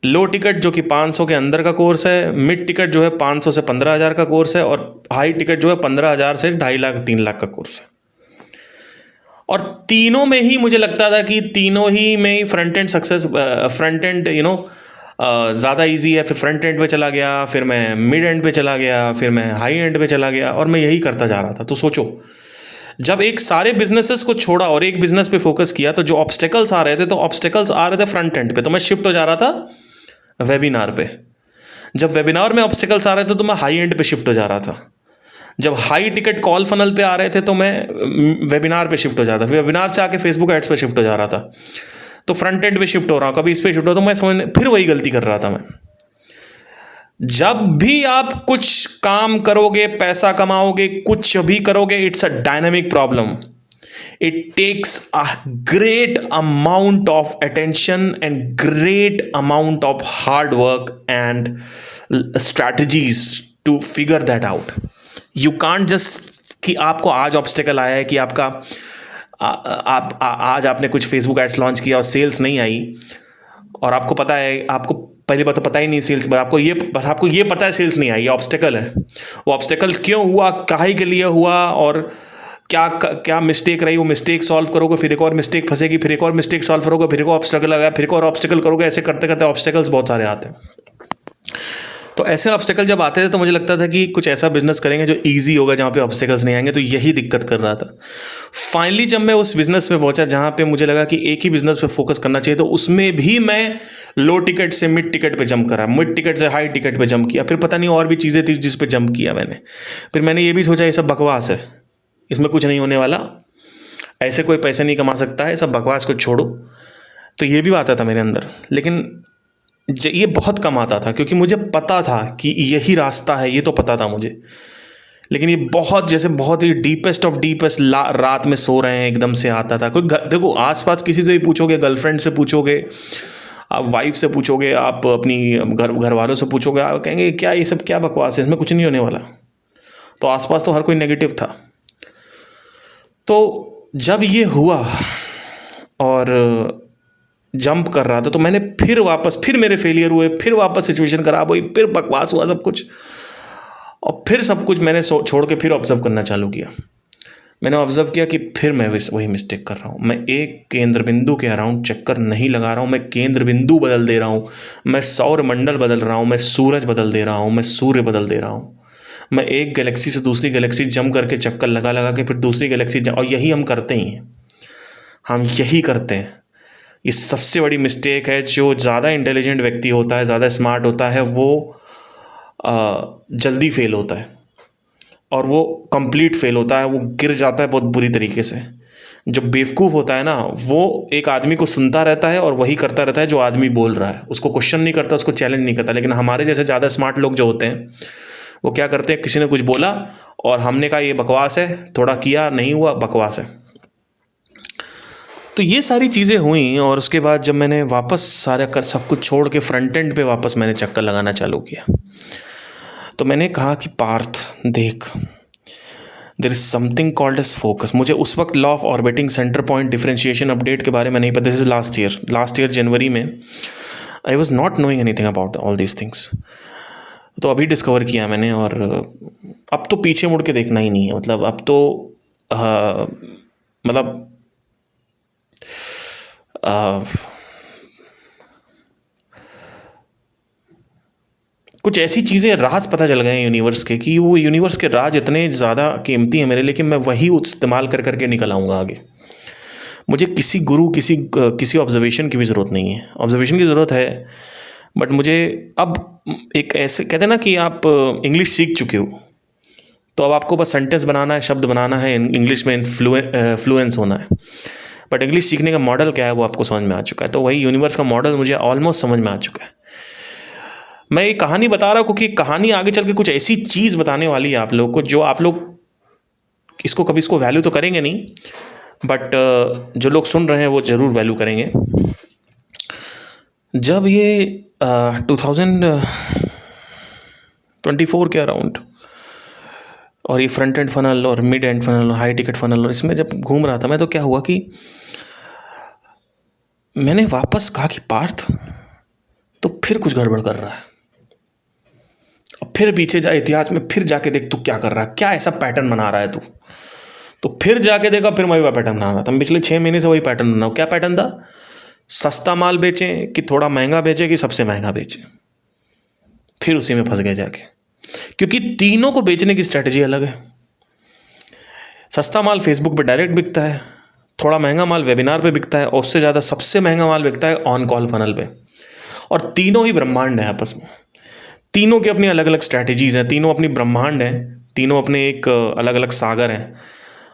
लो टिकट जो कि 500 के अंदर का कोर्स है, मिड टिकट जो है 500 से 15,000 का कोर्स है, और हाई टिकट जो है 15,000 से 2.5 लाख 3 लाख का कोर्स है। और तीनों में ही मुझे लगता था कि तीनों ही में ही front end success, front end ज़्यादा इजी है। फिर फ्रंट एंड पे चला गया, फिर मैं मिड एंड पे चला गया, फिर मैं हाई एंड पे चला गया, और मैं यही करता जा रहा था। तो सोचो, जब एक सारे बिजनेसेस को छोड़ा और एक बिजनेस पे फोकस किया, तो जो ऑब्स्टेकल्स आ रहे थे, तो ऑब्स्टेकल्स आ रहे थे फ्रंट एंड पे, तो मैं शिफ्ट हो जा रहा था वेबिनार पे। जब वेबिनार में ऑब्स्टेकल्स आ रहे थे तो मैं हाई एंड पे शिफ्ट हो जा रहा था। जब हाई टिकट कॉल फनल पे आ रहे थे तो मैं वेबिनार पे शिफ्ट हो जाता, फिर वेबिनार से आके फेसबुक एड्स पे शिफ्ट हो जा रहा था। तो फ्रंट एंड पे शिफ्ट हो रहा हूँ, कभी इस पे शिफ्ट हो, तो मैं समझ फिर वही गलती कर रहा था मैं। जब भी आप कुछ काम करोगे, पैसा कमाओगे, कुछ भी करोगे, it's a dynamic problem. It takes a great amount of attention and great amount of hard work and strategies to figure that out. You can't just कि आपको आज ऑब्स्टेकल आया है कि आपका आज आपने कुछ फेसबुक एड्स लॉन्च किया और सेल्स नहीं आई, और आपको पता है, आपको पहली बात तो पता ही नहीं सेल्स, पर आपको ये पता है सेल्स नहीं आई, ये ऑब्स्टेकल है। वो ऑब्स्टेकल क्यों हुआ, काहे के लिए हुआ, और क्या क्या मिस्टेक रही, वो मिस्टेक सॉल्व करोगे, फिर एक और मिस्टेक फंसेगी, फिर एक और मिस्टेक सॉल्व करोगे, फिर एक और ऑब्स्टेकल आएगा, फिर एक और ऑब्स्टेकल करोगे, ऐसे करते करते ऑब्स्टेकल्स बहुत सारे आते हैं। तो ऐसे ऑब्स्टेकल जब आते थे तो मुझे लगता था कि कुछ ऐसा बिजनेस करेंगे जो ईजी होगा, जहाँ पे ऑब्स्टेकल्स नहीं आएंगे। तो यही दिक्कत कर रहा था। फाइनली जब मैं उस बिजनेस पे पहुंचा जहाँ पे मुझे लगा कि एक ही बिजनेस पे फोकस करना चाहिए, तो उसमें भी मैं लो टिकट से मिड टिकट पे जंप करा, मिड टिकट से हाई टिकट पे जंप किया, फिर पता नहीं और भी चीज़ें थी जिस पे जंप किया मैंने। फिर मैंने ये भी सोचा ये सब बकवास है, इसमें कुछ नहीं होने वाला, ऐसे कोई पैसे नहीं कमा सकता है, सब बकवास को छोड़ो। तो ये भी आता था मेरे अंदर, लेकिन ये बहुत कम आता था, क्योंकि मुझे पता था कि यही रास्ता है, ये तो पता था मुझे। लेकिन ये बहुत ही डीपेस्ट ऑफ डीपेस्ट रात में सो रहे हैं एकदम से आता था। देखो आसपास किसी से भी पूछोगे, गर्लफ्रेंड से पूछोगे, आप वाइफ से पूछोगे, आप अपनी घर वालों से पूछोगे, आप कहेंगे क्या ये सब क्या बकवास है, इसमें कुछ नहीं होने वाला। तो आसपास तो हर कोई नेगेटिव था। तो जब ये हुआ और जंप कर रहा था, तो मैंने फिर मेरे फेलियर हुए, फिर वापस सिचुएशन खराब हुई, फिर बकवास हुआ सब कुछ, और फिर सब कुछ मैंने छोड़ के फिर ऑब्जर्व करना चालू किया। मैंने ऑब्जर्व किया कि फिर मैं वही मिस्टेक कर रहा हूँ। मैं एक केंद्र बिंदु के अराउंड चक्कर नहीं लगा रहा हूँ, मैं केंद्र बिंदु बदल दे रहा हूँ, मैं सौर मंडल बदल रहा हूँ, मैं सूरज बदल दे रहा हूँ, मैं सूर्य बदल दे रहा हूँ, मैं एक गैलेक्सी से दूसरी गैलेक्सी जंप करके चक्कर लगा लगा के फिर दूसरी गैलेक्सी और यही हम करते ही हैं, हम यही करते हैं। ये सबसे बड़ी मिस्टेक है। जो ज़्यादा इंटेलिजेंट व्यक्ति होता है, ज़्यादा स्मार्ट होता है, वो जल्दी फेल होता है, और वो कंप्लीट फेल होता है, वो गिर जाता है बहुत बुरी तरीके से। जो बेवकूफ़ होता है ना, वो एक आदमी को सुनता रहता है और वही करता रहता है जो आदमी बोल रहा है, उसको क्वेश्चन नहीं करता, उसको चैलेंज नहीं करता। लेकिन हमारे जैसे ज़्यादा स्मार्ट लोग जो होते हैं, वो क्या करते हैं, किसी ने कुछ बोला और हमने कहा ये बकवास है, थोड़ा किया नहीं हुआ, बकवास है। तो ये सारी चीज़ें हुई, और उसके बाद जब मैंने वापस सब कुछ छोड़ के फ्रंट एंड पे वापस मैंने चक्कर लगाना चालू किया, तो मैंने कहा कि पार्थ देख, there is something called as focus. मुझे उस वक्त law of orbiting center point differentiation update के बारे में नहीं पता। दिस इज लास्ट ईयर जनवरी में I was not knowing anything about all these things. तो अभी डिस्कवर किया मैंने, और अब तो पीछे मुड़ के देखना ही नहीं है। मतलब अब तो मतलब कुछ ऐसी चीज़ें, राज पता चल गए हैं यूनिवर्स के, कि वो यूनिवर्स के राज इतने ज़्यादा कीमती हैं मेरे लिए कि मैं वही इस्तेमाल कर करके निकल आऊँगा आगे। मुझे किसी गुरु, किसी ऑब्जर्वेशन की भी ज़रूरत नहीं है। ऑब्जर्वेशन की ज़रूरत है, बट मुझे अब एक ऐसे कहते हैं ना कि आप इंग्लिश सीख चुके हो, तो अब आपको बस सेंटेंस बनाना है, शब्द बनाना है, इंग्लिश में फ्लुएंस होना है। बट इंग्लिश सीखने का मॉडल क्या है वो आपको समझ में आ चुका है। तो वही यूनिवर्स का मॉडल मुझे ऑलमोस्ट समझ में आ चुका है। मैं ये कहानी बता रहा हूँ क्योंकि कहानी आगे चल के कुछ ऐसी चीज़ बताने वाली है आप लोग को, जो आप लोग इसको वैल्यू तो करेंगे नहीं, बट जो लोग सुन रहे हैं वो ज़रूर वैल्यू करेंगे। जब ये 2024 के अराउंड, और ये फ्रंट एंड फनल और मिड एंड फनल और हाई टिकट फनल, और इसमें जब घूम रहा था मैं, तो क्या हुआ कि मैंने वापस कहा कि पार्थ तो फिर कुछ गड़बड़ कर रहा है, अब फिर पीछे जा, इतिहास में फिर जाके देख तू क्या कर रहा है, क्या ऐसा पैटर्न बना रहा है तू। तो फिर जाके देखा, फिर मैं वही पैटर्न बना रहा था। पिछले 6 महीने से वही पैटर्न बना। क्या पैटर्न था? सस्ता माल बेचें कि थोड़ा महंगा बेचें कि सबसे महंगा बेचें। फिर उसी में फंस गए जाके, क्योंकि तीनों को बेचने की स्ट्रैटेजी अलग है। सस्ता माल फेसबुक पे डायरेक्ट बिकता है, थोड़ा महंगा माल वेबिनार पे बिकता है, और उससे ज़्यादा सबसे महंगा माल बिकता है ऑन कॉल फनल पे। और तीनों ही ब्रह्मांड हैं आपस में, तीनों की अपनी अलग अलग स्ट्रैटेजीज़ हैं, तीनों अपनी ब्रह्मांड हैं, तीनों अपने एक अलग अलग सागर हैं,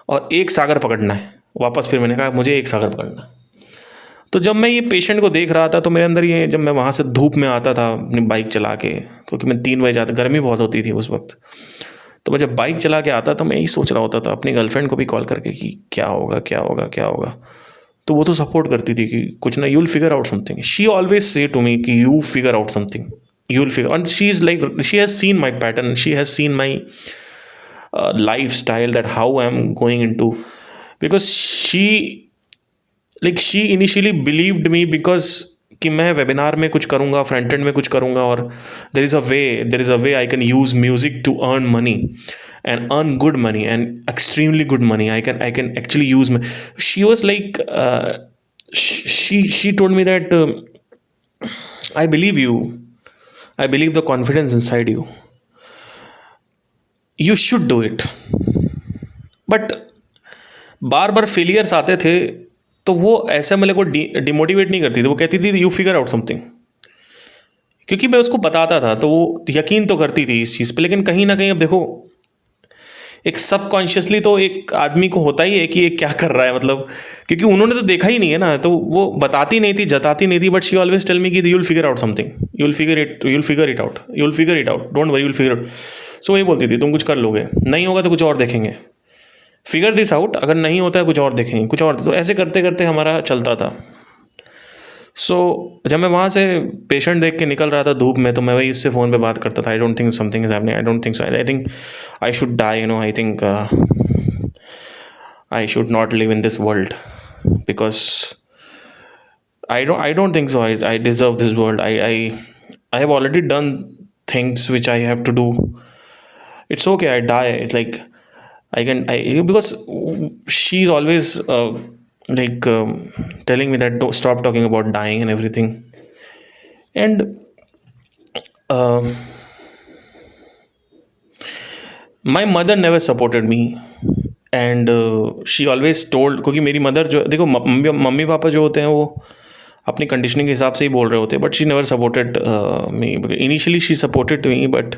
और एक सागर पकड़ना है वापस। फिर मैंने कहा मुझे एक सागर पकड़ना है। तो जब मैं ये पेशेंट को देख रहा था, तो मेरे अंदर ये, जब मैं वहाँ से धूप में आता था अपनी बाइक चला के, क्योंकि मैं 3 बजे जाता, गर्मी बहुत होती थी उस वक्त, तो मैं जब बाइक चला के आता था, मैं यही सोच रहा होता था अपनी गर्लफ्रेंड को भी कॉल करके कि क्या होगा क्या होगा क्या होगा। तो वो तो सपोर्ट करती थी कि कुछ ना, you will figure out something. She always say to me कि you figure out something, you will figure. And she is like, she has seen my pattern, she has seen my lifestyle, that how I'm going into, because she initially believed me because कि मैं वेबिनार में कुछ करूँगा, फ्रंट एंड में कुछ करूँगा, और there is a way I can use music to earn money and earn good money and extremely good money. I can actually use my, she was like she told me that I believe you, I believe the confidence inside you, you should do it. But bar bar failures आते थे तो वो ऐसे मेरे को डिमोटिवेट नहीं करती थी, वो कहती थी यू फिगर आउट समथिंग, क्योंकि मैं उसको बताता था तो वो यकीन तो करती थी इस चीज़ पे। लेकिन कहीं ना कहीं अब देखो, एक सबकॉन्शियसली तो एक आदमी को होता ही है कि ये क्या कर रहा है, मतलब क्योंकि उन्होंने तो देखा ही नहीं है ना, तो वो बताती नहीं थी, जताती नहीं थी, but she always tell me कि you will figure out something, you will figure it out, don't worry, you will figure out. So वही बोलती थी तुम कुछ कर लोगे, नहीं होगा तो कुछ और देखेंगे, फिगर दिस आउट, अगर नहीं होता है कुछ और देखेंगे, कुछ और। तो ऐसे करते करते हमारा चलता था। सो जब मैं वहाँ से पेशेंट देख के निकल रहा था धूप में, तो मैं वही इससे फ़ोन पे बात करता था, I don't think something is happening, I don't think so, I think I should die, I think I should not live in this world, because I don't think so, I deserve this world, I have already done things which I have to do. It's okay, I die, it's like because she's always telling me that don't stop talking about dying and everything. And my mother never supported me, and she always told, क्योंकि मेरी मदर जो देखो, मम्मी पापा जो होते हैं वो अपनी कंडीशनिंग के हिसाब से ही बोल रहे होते हैं, but she never supported me. Initially she supported me, but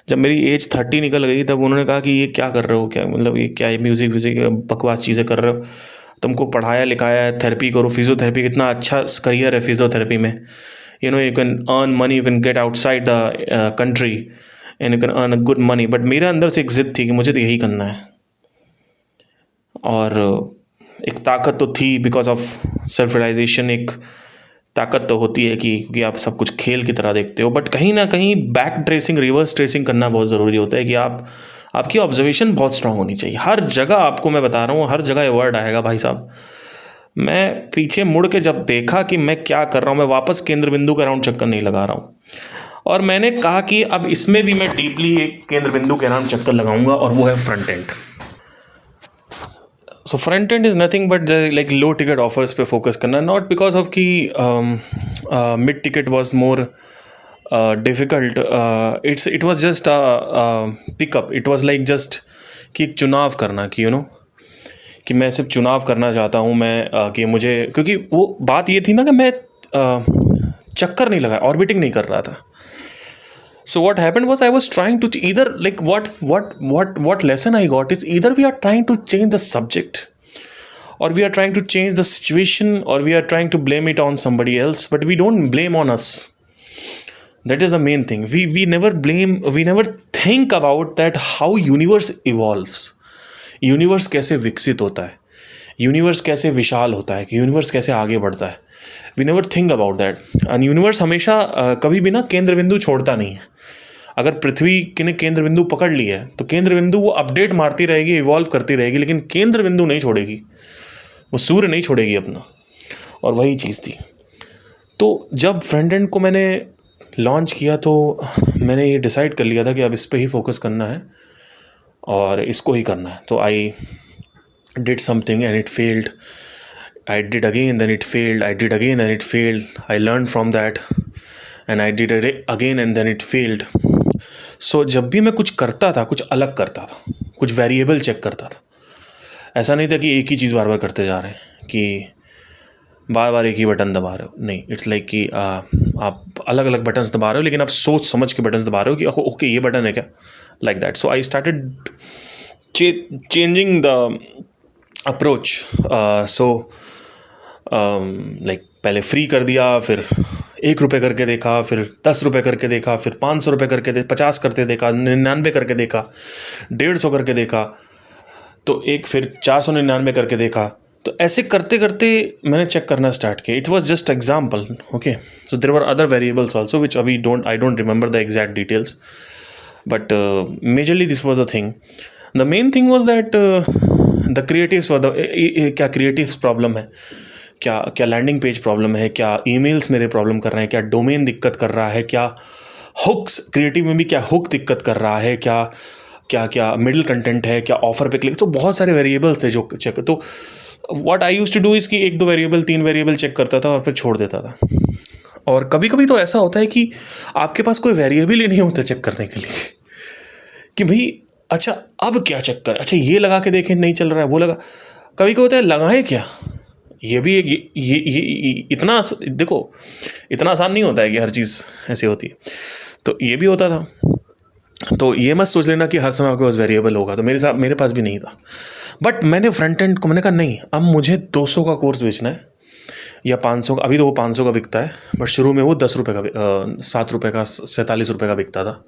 जब मेरी एज 30 निकल गई तब उन्होंने कहा कि ये क्या कर रहे हो, क्या मतलब ये क्या है, म्यूज़िक बकवास चीज़ें कर रहे हो, तुमको पढ़ाया लिखाया है, थेरेपी करो, फिजियोथेरेपी कितना अच्छा करियर है फिजियोथेरेपी में, you can earn money, you can get outside the country and you can earn a good money. But मेरे अंदर से एक ज़िद थी कि मुझे तो यही करना है, और एक ताकत तो थी, बिकॉज ऑफ सेल्फ रियलाइजेशन, एक ताकत तो होती है कि क्योंकि आप सब कुछ खेल की तरह देखते हो, बट कहीं ना कहीं बैक ट्रेसिंग, रिवर्स ट्रेसिंग करना बहुत ज़रूरी होता है कि आपकी ऑब्जर्वेशन बहुत स्ट्रांग होनी चाहिए। हर जगह आपको मैं बता रहा हूँ, हर जगह ये वर्ड आएगा भाई साहब। मैं पीछे मुड़ के जब देखा कि मैं क्या कर रहा हूँ, मैं वापस केंद्र बिंदु के अराउंड चक्कर नहीं लगा रहा हूँ, और मैंने कहा कि अब इसमें भी मैं डीपली एक केंद्र बिंदु के अराउंड चक्कर लगाऊंगा, और वो है front end. So front end is nothing but like low ticket offers पे फोकस करना, नॉट बिकॉज ऑफ कि mid ticket was more difficult, it was just pick up, it was like just कि एक चुनाव करना, कि कि मैं सिर्फ चुनाव करना चाहता हूँ मैं, कि मुझे, क्योंकि वो बात ये थी ना कि मैं चक्कर नहीं लगा, ऑर्बिटिंग नहीं कर रहा था। So what happened was I was trying to either, like, what lesson I got is either we are trying to change the subject, or we are trying to change the situation, or we are trying to blame it on somebody else, but we don't blame on us. That is the main thing. We never blame, we never think about that how universe evolves. Universe कैसे विकसित होता है, यूनिवर्स कैसे विशाल होता है, कि यूनिवर्स कैसे आगे बढ़ता है। We never think about that. And universe हमेशा कभी भी ना केंद्र बिंदु छोड़ता नहीं है। अगर पृथ्वी ने केंद्र बिंदु पकड़ ली है तो केंद्र बिंदु वो अपडेट मारती रहेगी, इवॉल्व करती रहेगी, लेकिन केंद्र बिंदु नहीं छोड़ेगी, वो सूर्य नहीं छोड़ेगी अपना। और वही चीज़ थी। तो जब फ्रंट एंड को मैंने लॉन्च किया तो मैंने ये डिसाइड कर लिया था कि अब इस पे ही फोकस करना है और इसको ही करना है। तो I did something and it failed, I did again then it failed, I did again and it failed, I learn from that and I did again and then it failed. So जब भी मैं कुछ करता था, कुछ अलग करता था, कुछ वेरिएबल चेक करता था। ऐसा नहीं था कि एक ही चीज़ बार बार करते जा रहे हैं, कि बार बार एक ही बटन दबा रहे हो, नहीं। इट्स लाइक कि आप अलग अलग बटन्स दबा रहे हो, लेकिन आप सोच समझ के बटन्स दबा रहे हो कि ओके ये बटन है क्या, like that. So I started changing the approach. So like पहले फ्री कर दिया, फिर 1 रुपये करके देखा, फिर 10 रुपये करके देखा, फिर 500 रुपये करके 50 करके देखा, 99 करके देखा, 150 करके देखा, तो एक फिर 499 करके देखा। तो ऐसे करते करते मैंने चेक करना स्टार्ट किया। It was just example, okay. So there were other variables also which अभी I don't remember the exact details, but majorly this was the thing. The main thing was that the creatives क्या क्रिएटिव्स प्रॉब्लम है, क्या क्या लैंडिंग पेज प्रॉब्लम है, क्या ईमेल्स मेरे प्रॉब्लम कर रहे हैं, क्या डोमेन दिक्कत कर रहा है, क्या हुक्स क्रिएटिव में भी क्या हुक दिक्कत कर रहा है, क्या क्या क्या मिडिल कंटेंट है, क्या ऑफर पे क्लिक। तो बहुत सारे वेरिएबल्स थे जो चेक। तो what I used to do is कि 1-2 वेरिएबल 3 वेरिएबल चेक करता था और फिर छोड़ देता था। और कभी कभी तो ऐसा होता है कि आपके पास कोई वेरिएबल ही नहीं होता चेक करने के लिए कि भाई अच्छा अब क्या चेक कर, अच्छा ये लगा के देखें नहीं चल रहा है, वो लगा। कभी कभी होता है लगाएं क्या, ये भी एक ये इतना देखो इतना आसान नहीं होता है कि हर चीज़ ऐसी होती है। तो ये भी होता था। तो ये मत सोच लेना कि हर समय आपके पास वेरिएबल होगा, तो मेरे पास भी नहीं था। बट मैंने फ्रंट एंड को मैंने कहा नहीं, अब मुझे 200 का कोर्स बेचना है या 500 का। अभी तो वो 500 का बिकता है, बट शुरू में वो 10 रुपये का 7 रुपये का 47 रुपये का बिकता था,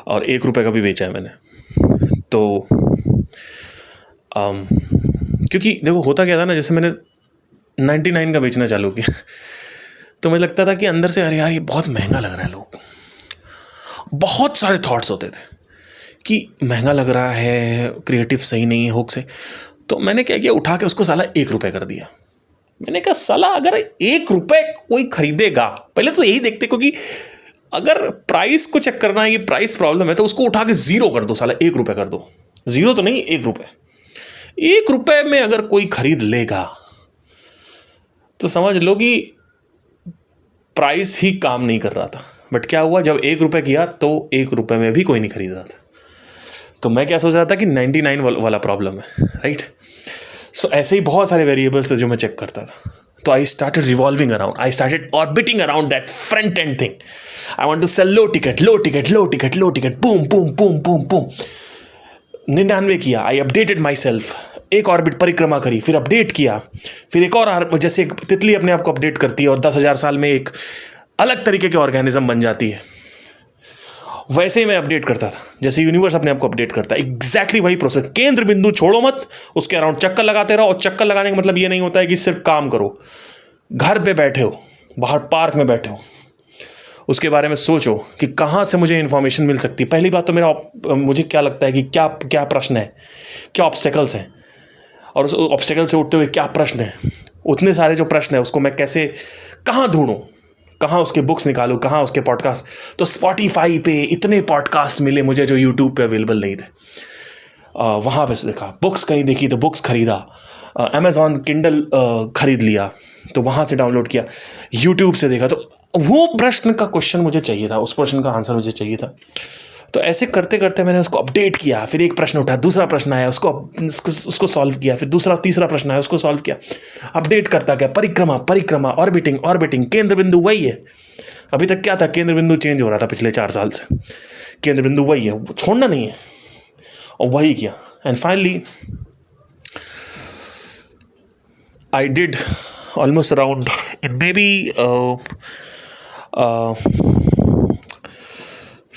और 1 रुपये का भी बेचा है मैंने। तो क्योंकि देखो होता क्या था ना, जैसे मैंने 99 का बेचना चालू किया तो मुझे लगता था कि अंदर से अरे यार ये बहुत महंगा लग रहा है। लोग बहुत सारे थॉट्स होते थे कि महंगा लग रहा है, क्रिएटिव सही नहीं है, हुक से। तो मैंने क्या किया, उठा के उसको साला 1 रुपये कर दिया। मैंने कहा साला अगर 1 रुपये कोई खरीदेगा, पहले तो यही देखते, क्योंकि अगर प्राइस को चेक करना है, ये प्राइस प्रॉब्लम है, तो उसको उठा के 0 कर दो साला, 1 रुपये कर दो। 0 तो नहीं, 1 रुपये। 1 रुपये में अगर कोई खरीद लेगा तो समझ लो कि प्राइस ही काम नहीं कर रहा था। बट क्या हुआ, जब 1 रुपये किया तो 1 रुपये में भी कोई नहीं खरीद रहा था। तो मैं क्या सोच रहा था कि 99 वाला प्रॉब्लम है, राइट। सो ऐसे ही बहुत सारे वेरिएबल्स जो मैं चेक करता था। तो I started revolving around, I started orbiting around that front end thing. I want to sell low ticket, low ticket, low ticket, low ticket, boom boom boom boom boom. 99 किया, आई अपडेटेड माई सेल्फ, एक ऑर्बिट परिक्रमा करी, फिर अपडेट किया, फिर एक और, जैसे एक तितली अपने आप को अपडेट करती है और 10,000 साल में एक अलग तरीके के ऑर्गेनिज्म बन जाती है, वैसे ही मैं अपडेट करता था, जैसे यूनिवर्स अपने आप को अपडेट करता है। एग्जैक्टली वही प्रोसेस। केंद्र बिंदु छोड़ो मत, उसके अराउंड चक्कर लगाते रहो। और चक्कर लगाने का मतलब ये नहीं होता है कि सिर्फ काम करो। घर पे बैठे हो, बाहर पार्क में बैठे हो, उसके बारे में सोचो कि कहाँ से मुझे इन्फॉर्मेशन मिल सकती है। पहली बात तो मुझे क्या लगता है कि क्या क्या प्रश्न है, क्या ऑब्स्टेकल्स हैं, और उस ऑब्स्टेकल से उठते हुए क्या प्रश्न है। उतने सारे जो प्रश्न है उसको मैं कैसे, कहाँ ढूंढूं, कहाँ उसके बुक्स निकालूं, कहाँ उसके पॉडकास्ट। तो स्पॉटिफाई पे इतने पॉडकास्ट मिले मुझे जो यूट्यूब पे अवेलेबल नहीं थे। वहाँ पे देखा, बुक्स कहीं देखी तो बुक्स खरीदा, अमेज़ॉन किंडल खरीद लिया तो वहाँ से डाउनलोड किया, यूट्यूब से देखा। तो वो प्रश्न का क्वेश्चन मुझे चाहिए था, उस प्रश्न का आंसर मुझे चाहिए था। तो ऐसे करते करते मैंने उसको अपडेट किया, फिर एक प्रश्न उठा, दूसरा प्रश्न आया, उसको सॉल्व किया, फिर दूसरा तीसरा प्रश्न आया, उसको सॉल्व किया, अपडेट करता गया। परिक्रमा परिक्रमा, ऑर्बिटिंग ऑर्बिटिंग, केंद्र बिंदु वही है। अभी तक क्या था, केंद्र बिंदु चेंज हो रहा था पिछले 4 साल से, केंद्र बिंदु वही है, छोड़ना नहीं है, और वही किया। And finally I did almost around in maybe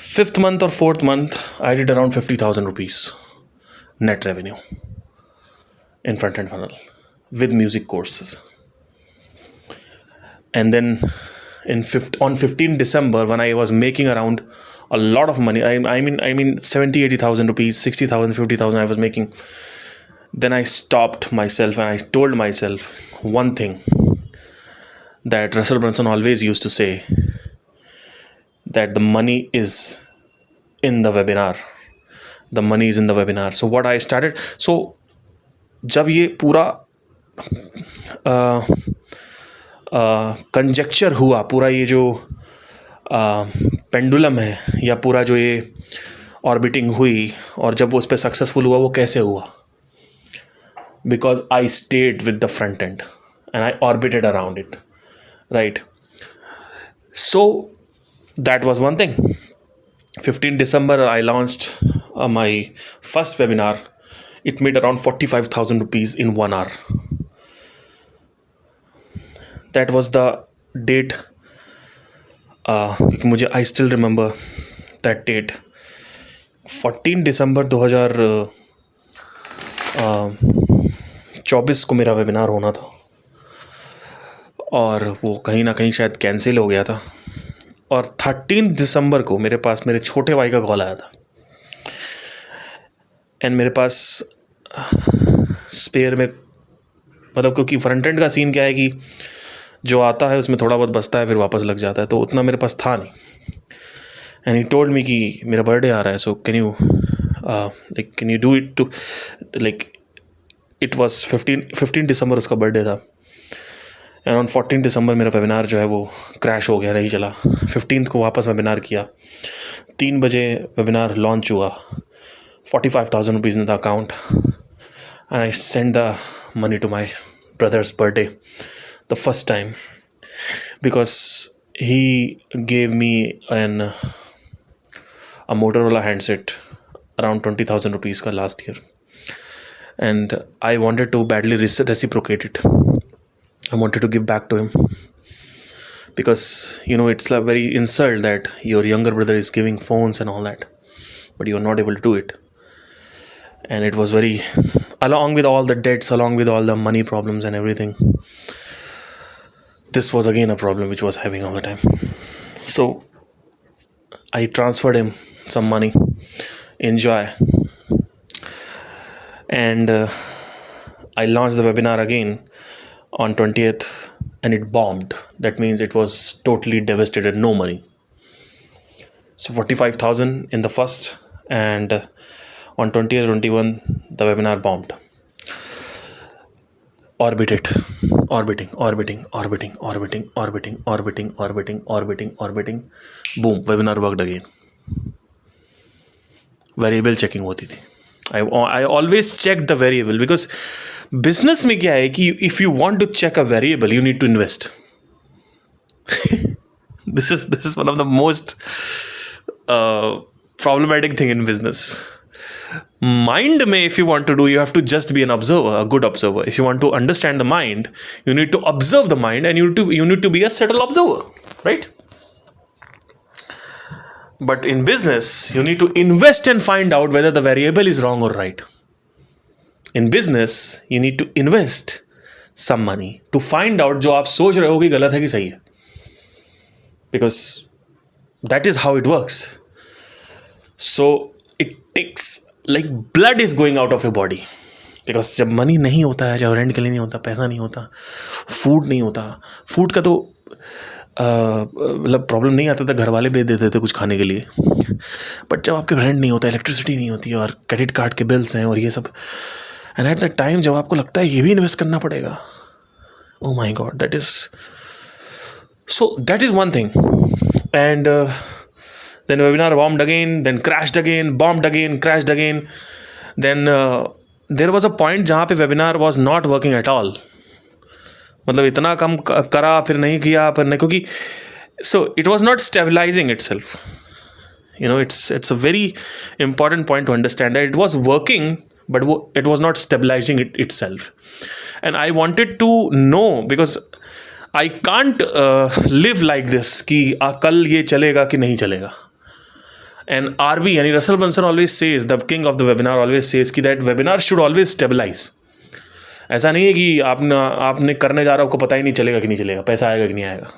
5th month or 4th month, I did around 50,000 rupees net revenue in front end funnel with music courses. And then on 15 December, when I was making around a lot of money, I mean 70,000-80,000 rupees, 60,000, 50,000 I was making. Then I stopped myself and I told myself one thing that Russell Brunson always used to say, that the money is in the webinar. The money is in the webinar. So what I started, so जब ये पूरा कंजेक्चर हुआ, पूरा ये जो पेंडुलम है, या पूरा जो ये ऑर्बिटिंग हुई, और जब वो उस पर सक्सेसफुल हुआ, वो कैसे हुआ? Because I stayed with the front end and I orbited around it, right? So that was one thing. 15 December I launched my first webinar. It made around 45,000 rupees in 1 hour. That was the date, क्योंकि मुझे I still remember that date. 14 December 2024 को मेरा वेबिनार होना था, और वो कहीं ना कहीं शायद कैंसिल हो गया था। और 13 दिसंबर को मेरे पास मेरे छोटे भाई का कॉल आया था, एंड मेरे पास स्पेयर में, मतलब क्योंकि फ्रंट एंड का सीन क्या है कि जो आता है उसमें थोड़ा बहुत बचता है फिर वापस लग जाता है, तो उतना मेरे पास था नहीं. एंड ही टोल्ड मी कि मेरा बर्थडे आ रहा है, so can you do it to like, it was 15 दिसंबर उसका बर्थडे था. एंड ऑन 14 दिसंबर मेरा वेबिनार जो है वो क्रैश हो गया, नहीं चला. 15 को वापस वेबिनार किया, 3 बजे वेबिनार लॉन्च हुआ, 45,000 rupees in the account. And I send the money to my brother's birthday the first time, because he gave me a Motorola handset around 20,000 rupees ka last year, and I wanted to badly reciprocate it. I wanted to give back to him, because it's a very insult that your younger brother is giving phones and all that, but you are not able to do it. And it was very, along with all the debts, along with all the money problems and everything, this was again a problem which was having all the time. So I transferred him some money, enjoy, and I launched the webinar again on 20th, and it bombed. That means it was totally devastated, no money. So 45,000 in the first, and on 20th, 21 the webinar bombed. Orbiting, boom, webinar worked again. Variable checking होती थी. I always checked the variable, because business में क्या है कि if you want to check a variable, you need to invest. This is one of the most problematic thing in business. Mind में if you want to do, you have to just be an observer, a good observer. If you want to understand the mind, you need to observe the mind, and you need to be a subtle observer, right? But in business, you need to invest and find out whether the variable is wrong or right. In business, you need to invest some money to find out जो आप सोच रहे हो कि गलत है कि सही है, because that is how it works. So it takes like blood is going out of your body, because जब मनी नहीं होता है, जब रेंट के लिए नहीं होता, पैसा नहीं होता, फूड नहीं होता. फूड का तो मतलब प्रॉब्लम नहीं आता था, घर वाले भेज देते थे कुछ खाने के लिए. बट जब आपके रेंट नहीं होता, इलेक्ट्रिसिटी नहीं होती, और क्रेडिट कार्ड के बिल्स हैं और ये सब, एंड एट द टाइम जब आपको लगता है ये भी इन्वेस्ट करना पड़ेगा, oh my God, that is one thing. And then webinar bombed again, then crashed again, bombed again, crashed again. Then there was a point जहाँ पे webinar was not working at all. मतलब इतना कम करा, फिर नहीं किया, फिर नहीं, क्योंकि so it was not stabilizing itself. It's a very important point to understand that it was working, but it was not stabilizing itself. And I wanted to know, because I can't live like this कि कल ये चलेगा कि नहीं चलेगा. And RB, यानी Russell Brunson always says, the king of the webinar always says कि that webinar should always stabilize. ऐसा नहीं है कि आपने करने जा रहा हो, आपको पता ही नहीं चलेगा कि नहीं चलेगा, पैसा आएगा कि नहीं आएगा.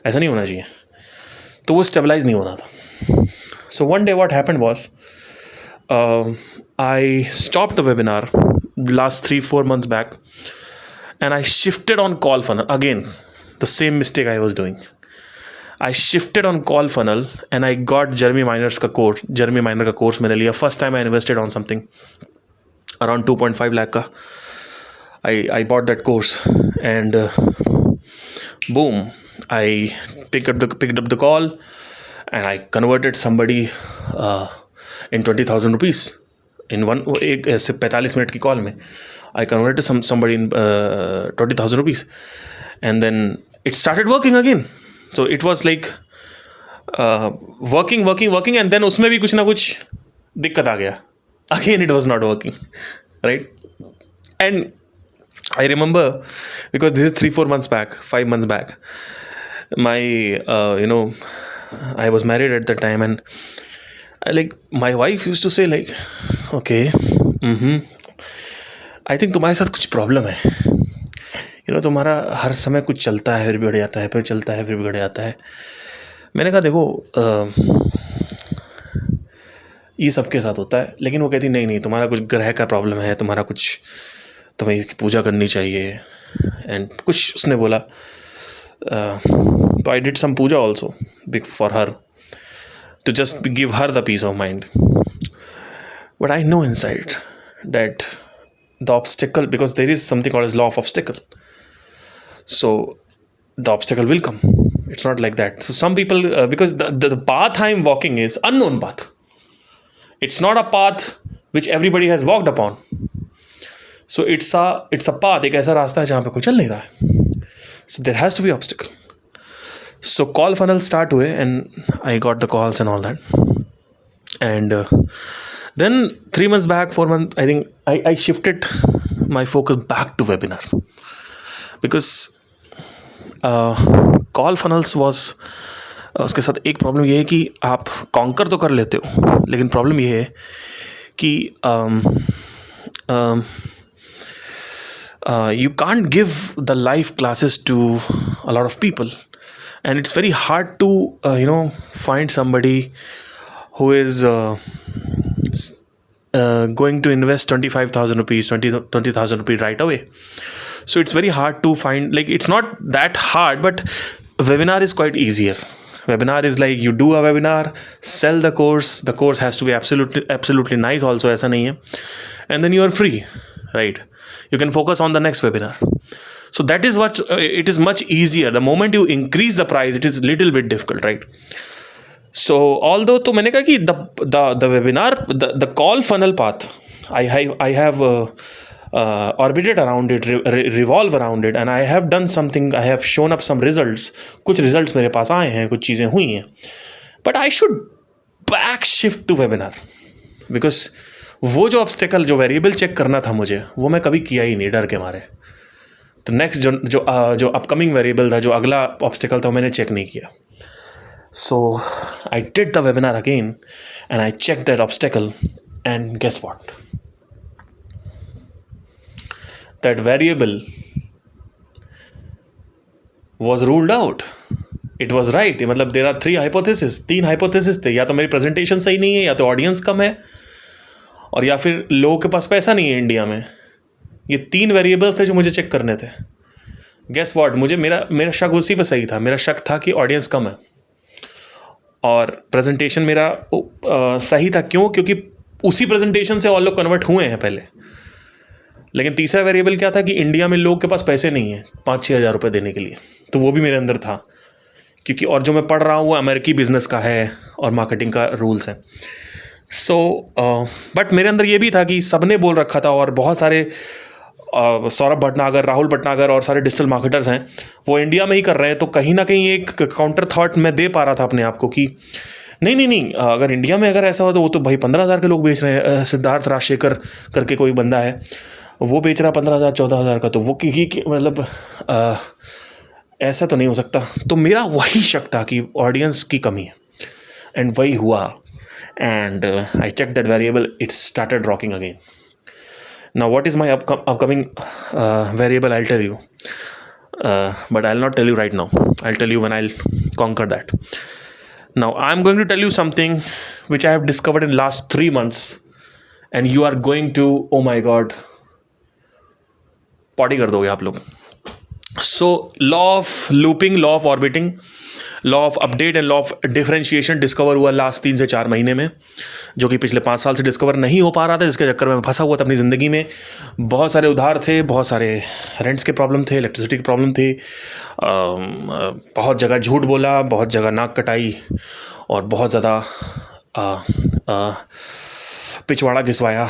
ऐसा नहीं होना चाहिए. तो वो स्टेबलाइज नहीं हो रहा था. So one day what happened was, I stopped the webinar last 3-4 months back, and I shifted on call funnel again. The same mistake I was doing. I shifted on call funnel, and I got Jeremy Miner का कोर्स मैंने लिया. First time I invested on something around 2.5 lakh का. I bought that course, and boom, I picked up the call, and I converted somebody in 20,000 rupees in एक ऐसे 45 मिनट की कॉल में. I converted somebody in 20,000 rupees, and then it started working again. So it was like working, and then उसमें भी कुछ ना कुछ दिक्कत आ गया. Again it was not working, right? And I remember, because this is 3-4 months back, 5 months back, my I was married at the time, and my wife used to say like, okay, I think तुम्हारे साथ कुछ प्रॉब्लम है. तुम्हारा हर समय कुछ चलता है, फिर बिगड़ जाता है, फिर चलता है, फिर बिगड़ जाता है. मैंने कहा देखो, ये सबके साथ होता है। लेकिन वो कहती नहीं नहीं, तुम्हारा कुछ ग्रह का प्रॉब्लम है, तुम्हारा कुछ, तुम्हें इसकी पूजा करनी चाहिए। एंड कुछ उसने बोला, तो I did some puja also big for her, to just give her the peace of mind. But I know inside that the obstacle, because there is something called as law of obstacle, so the obstacle will come. It's not like that. So some people, because the path I am walking is unknown path. It's not a path which everybody has walked upon. So it's a path, एक ऐसा रास्ता है जहाँ पे कोई चल नहीं रहा है. So there has to be obstacle. So call funnel start हुए and I got the calls and all that. And then 3 months back, 4 months, I think I shifted my focus back to webinar. Because call funnels was, उसके साथ एक प्रॉब्लम ये है कि आप कॉन्कर तो कर लेते हो, लेकिन प्रॉब्लम ये है कि you can't give the live classes to a lot of people. And it's very hard to find somebody who is going to invest 25,000 rupees, 20,000 rupees right away. So it's very hard to find, like, it's not that hard, but webinar is quite easier. Webinar is like you do a webinar, sell the course has to be absolutely nice also, ऐसा नहीं है, and then you are free, right? You can focus on the next webinar. So that is what it is much easier. The moment you increase the price, it is little bit difficult, right? So although, तो मैंने कहा कि the webinar, the call funnel path, I have orbited around it, revolve around it, and I have done something. I have shown up some results. कुछ results मेरे पास आए हैं, कुछ चीज़ें हुई हैं. But I should back shift to webinar, because वो जो obstacle, जो variable check करना था मुझे, वो मैं कभी किया ही नहीं, डर के मारे. तो नेक्स्ट जो अपकमिंग वेरिएबल था, जो अगला ऑब्स्टिकल था, वो मैंने चेक नहीं किया. So I did the webinar again and I check that obstacle, and guess what, that variable was ruled out. It was right. मतलब देयर आर 3 हाइपोथेसिस, 3 हाइपोथेसिस थे. या तो मेरी प्रेजेंटेशन सही नहीं है, या तो ऑडियंस कम है, और या फिर लोगों के पास पैसा नहीं है इंडिया में. ये 3 वेरिएबल्स थे जो मुझे चेक करने थे. गेस व्हाट, मुझे मेरा शक उसी पे सही था. मेरा शक था कि ऑडियंस कम है, और प्रेजेंटेशन मेरा सही था. क्यों? क्योंकि उसी प्रेजेंटेशन से और लोग कन्वर्ट हुए हैं पहले. लेकिन तीसरा वेरिएबल क्या था कि इंडिया में लोग के पास पैसे नहीं है 5-6 हज़ार रुपये देने के लिए. तो वो भी मेरे अंदर था, क्योंकि और जो मैं पढ़ रहा हूँ वो अमेरिकी बिजनेस का है और मार्केटिंग का रूल्स है. सो बट मेरे अंदर ये भी था कि सबने बोल रखा था, और बहुत सारे सौरभ भटनागर, राहुल भटनागर और सारे डिजिटल मार्केटर्स हैं, वो इंडिया में ही कर रहे हैं. तो कहीं ना कहीं एक काउंटर थॉट मैं दे पा रहा था अपने आप को कि नहीं, अगर इंडिया में अगर ऐसा हो तो वो तो भाई 15,000 के लोग बेच रहे हैं. सिद्धार्थ राजशेखर करके कोई बंदा है, वो बेच रहा 15,000 14,000 का, तो वो मतलब ऐसा तो नहीं हो सकता. तो मेरा वही शक था कि ऑडियंस की कमी है, एंड वही हुआ. And I check that variable, it started rocking again. Now, what is my upcoming variable? I'll tell you, but I'll not tell you right now. I'll tell you when I'll conquer that. Now, I'm going to tell you something which I have discovered in last 3 months, and you are going to, oh my God, potty कर दोगे आप लोग. So, law of looping, law of orbiting, law of update and law of differentiation discover हुआ लास्ट 3 से 4 महीने में, जो कि पिछले 5 साल से डिस्कवर नहीं हो पा रहा था, जिसके चक्कर में मैं फंसा हुआ था अपनी ज़िंदगी में. बहुत सारे उधार थे, बहुत सारे रेंट्स के प्रॉब्लम थे, इलेक्ट्रिसिटी के प्रॉब्लम थे, बहुत जगह झूठ बोला, बहुत जगह नाक कटाई, और बहुत ज़्यादा पिछवाड़ा घिसवाया.